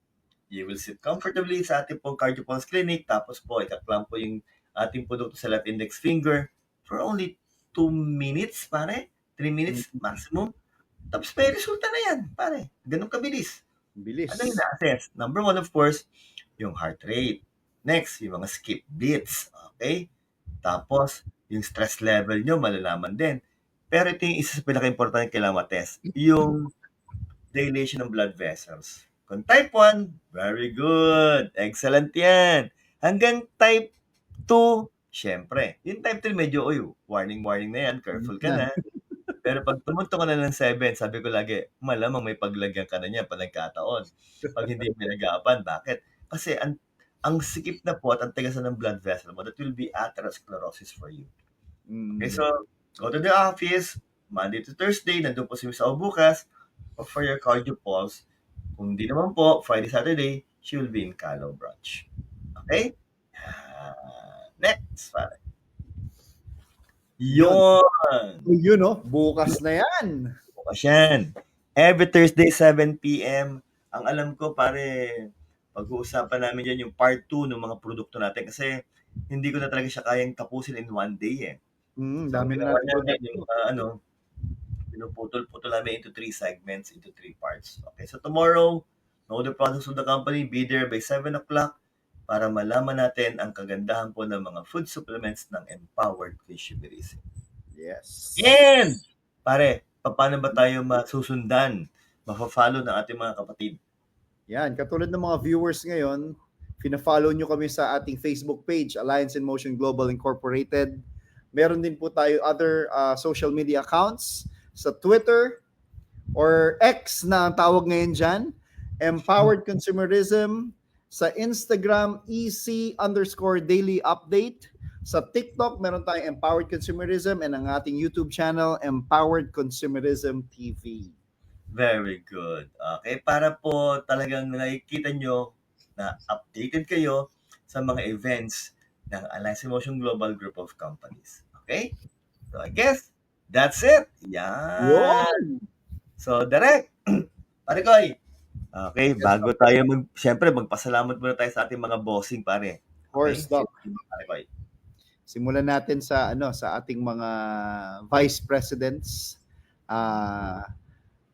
S1: You will sit comfortably sa ating pong CardioPulse Clinic. Tapos po, ikaklam po yung ating produkto sa left index finger for only 2 minutes, pare. 3 minutes maximum. Tapos may resulta na yan, pare. Ganun kabilis.
S2: Bilis.
S1: Ano yung na-assess? Number 1, of course, yung heart rate. Next, yung mga skip beats. Okay? Tapos, yung stress level nyo, malalaman din. Pero ito yung isa sa pinaka-importante kailangan matest. Yung dilation ng blood vessels. Kung type 1, very good. Excellent yan. Hanggang type 2, syempre. Yung type 3, medyo, warning na yan. Careful ka na. Pero pag tumunto ka na ng 7, sabi ko lagi, malamang may paglagyan ka na niya pag nagkataon. Pag hindi mo pinag-aapan, bakit? Kasi ang sikip na po at ang tigasan ng blood vessel mo, that will be atherosclerosis for you. Okay, so, go to the office, Monday to Thursday, nandun po si Miss Au bukas, for your CardioPulse. Kung di naman po, Friday, Saturday, she will be in Calao branch. Okay? Next, pare. Yun!
S2: Yun, no? Bukas na yan.
S1: Bukas yan. Every Thursday, 7 p.m. Ang alam ko, pare, pag-uusapan namin dyan yung part 2 ng mga produkto natin kasi hindi ko na talaga siya kayang tapusin in one day eh.
S2: Dami na
S1: Ginawa
S2: natin.
S1: namin yung pinuputol-putol namin into 3 segments, into 3 parts. Okay, so tomorrow, know the products of the company, be there by 7 o'clock para malaman natin ang kagandahan po ng mga food supplements ng Empowered Consumerism.
S2: Yes.
S1: And, pare, paano ba tayo masusundan, mafa-follow ng ating mga kapatid?
S2: Yan, katulad ng mga viewers ngayon, pina-follow nyo kami sa ating Facebook page, Alliance in Motion Global Incorporated. Meron din po tayo other social media accounts sa Twitter or X na ang tawag ngayon dyan, Empowered Consumerism, sa Instagram, EC_daily update. Sa TikTok, meron tayong Empowered Consumerism and ang ating YouTube channel, Empowered Consumerism TV.
S1: Very good. Okay, para po talagang nakikita nyo na updated kayo sa mga events ng Alliance in Motion Global Group of Companies. Okay? So I guess, that's it. Yan. So, direct. Pare Koy. Okay, bago tayo siyempre magpasalamat muna tayo sa ating mga bossing, pare.
S2: Of course, Doc.
S1: Pare Koy.
S2: Simulan natin sa sa ating mga vice presidents.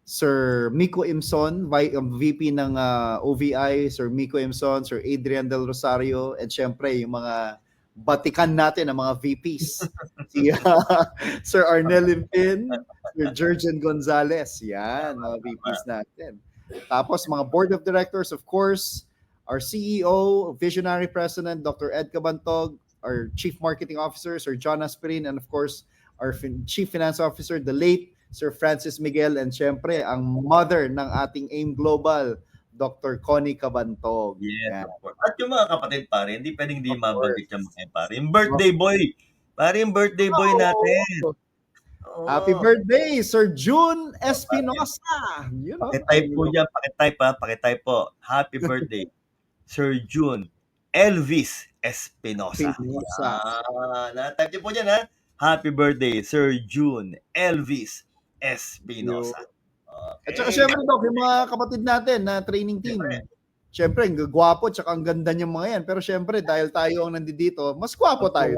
S2: Sir Miko Imson, VP ng OVI, Sir Miko Imson, Sir Adrian Del Rosario, and syempre yung mga batikan natin ng mga VPs. Si Sir Arnel Limpin, Sir Jurgen Gonzalez. Yan, mga VPs natin. Tapos mga board of directors, of course, our CEO, Visionary President, Dr. Ed Cabantog, our Chief Marketing Officer, Sir John Aspirin, and of course, our Chief Finance Officer, the late Sir Francis Miguel, and syempre, ang mother ng ating AIM Global, Dr. Connie Cabantog.
S1: Yes, of course. At yung mga kapatid, pare, hindi pwedeng hindi mabanggit yung mga pare. Yung birthday boy. Pare, yung birthday boy natin. Oh.
S2: Happy birthday, Sir June Espinosa.
S1: Pakitype po dyan, pakitype po. Happy birthday, Sir June Elvis Espinosa. Na-type niyo po dyan, ha? Happy birthday, Sir June Elvis Espinosa. Okay.
S2: At saka syempre, Doc, yung mga kapatid natin na training team. Syempre, ang gwapo at ang ganda niyang mga yan. Pero syempre, dahil tayo ang nandito, mas gwapo tayo.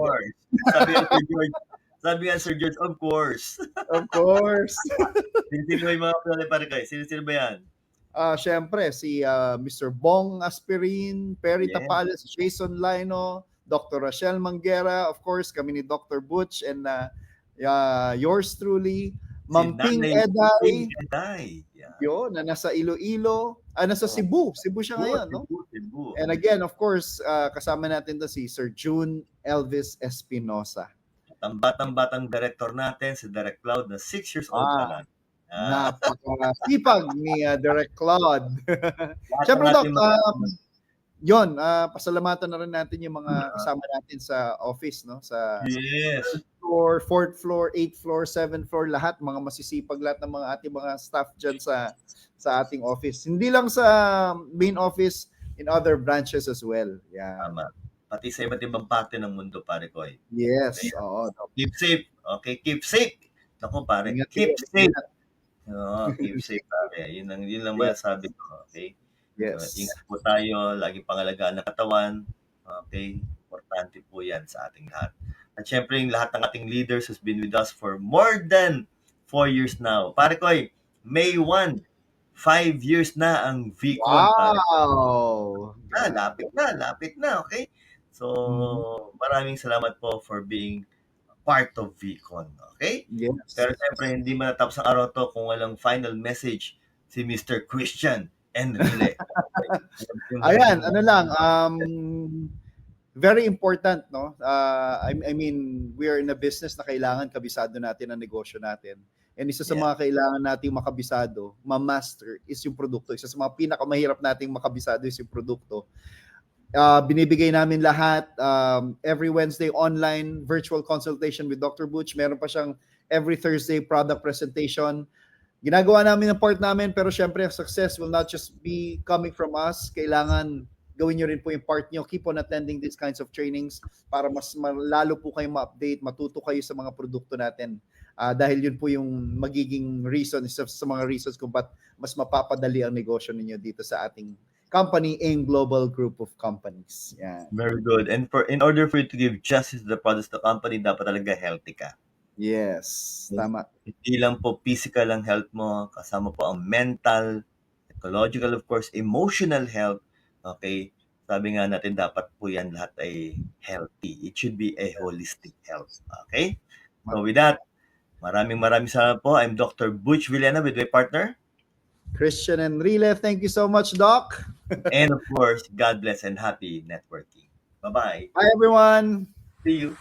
S1: Sabi nga Sir George, of course.
S2: Of course.
S1: Sino yung mga plano pare kayo? Sino ba yan?
S2: Syempre, si Mr. Bong Aspirin, Perry
S1: Yes.
S2: Tapales, Jason Lino, Dr. Rachel Manguera, of course, kami ni Dr. Butch, and yours truly, Ma'am Ping Eday,
S1: Yeah.
S2: yun, na nasa Iloilo, nasa Cebu siya ngayon, no?
S1: Cebu.
S2: And again, of course, kasama natin to si Sir June Elvis Espinosa.
S1: Ang batang director natin, si Direct Cloud, na 6 years old pa lang.
S2: Napakasipag ni Direct Claude. Siyempre, Doc, pasalamatan na rin natin yung mga kasama natin sa office, no? Sa
S1: Yes.
S2: floor, 4th floor, 8th floor, 7th floor, lahat, mga masisipag, lahat ng mga ating mga staff dyan sa ating office. Hindi lang sa main office, in other branches as well. Yeah.
S1: Tama. Pati sa iba't ibang parte ng mundo, pare ko.
S2: Yes,
S1: okay.
S2: oo.
S1: Keep safe. Okay, keep safe. Naku, pare, keep safe. Keep safe, pare. Yun lang masasabi ko. Okay?
S2: Yes.
S1: So, ingat po tayo. Lagi pangalagaan ng katawan. Okay? Importante po yan sa ating lahat. At syempre, yung lahat ng ating leaders has been with us for more than 4 years now. Pare ko, May 1, 5 years na ang VCon.
S2: Wow!
S1: Lapit na, okay? So, maraming salamat po for being part of VCon, okay?
S2: Yes.
S1: Pero siyempre, hindi matatapos ang araw to kung walang final message si Mr. Christian Enrile.
S2: Ayan, very important, no? I mean, we are in a business na kailangan kabisado natin ang negosyo natin. And isa sa mga kailangan nating makabisado, ma-master, is yung produkto. Isa sa mga pinakamahirap nating makabisado is yung produkto. Binibigay namin lahat every Wednesday online virtual consultation with Dr. Butch. Meron pa siyang every Thursday product presentation. Ginagawa namin ang part namin, pero syempre success will not just be coming from us. Kailangan gawin nyo rin po yung part nyo. Keep on attending these kinds of trainings para mas lalo po kayong ma-update, matuto kayo sa mga produkto natin. Dahil yun po yung magiging reason, isa sa mga reasons kung ba't mas mapapadali ang negosyo ninyo dito sa ating company, AIM Global Group of Companies. Yeah.
S1: Very good. And in order for you to give justice to the products of the company, dapat talaga healthy ka.
S2: Yes, tama.
S1: Hindi lang po physical ang health mo, kasama po ang mental, ecological, of course, emotional health. Okay? Sabi nga natin, dapat po yan lahat ay healthy. It should be a holistic health. Okay? So with that, maraming salamat po. I'm Dr. Butch Villena with my partner,
S2: Christian Enrile. Thank you so much, Doc.
S1: And of course, God bless and happy networking. Bye-bye.
S2: Bye, everyone.
S1: See you.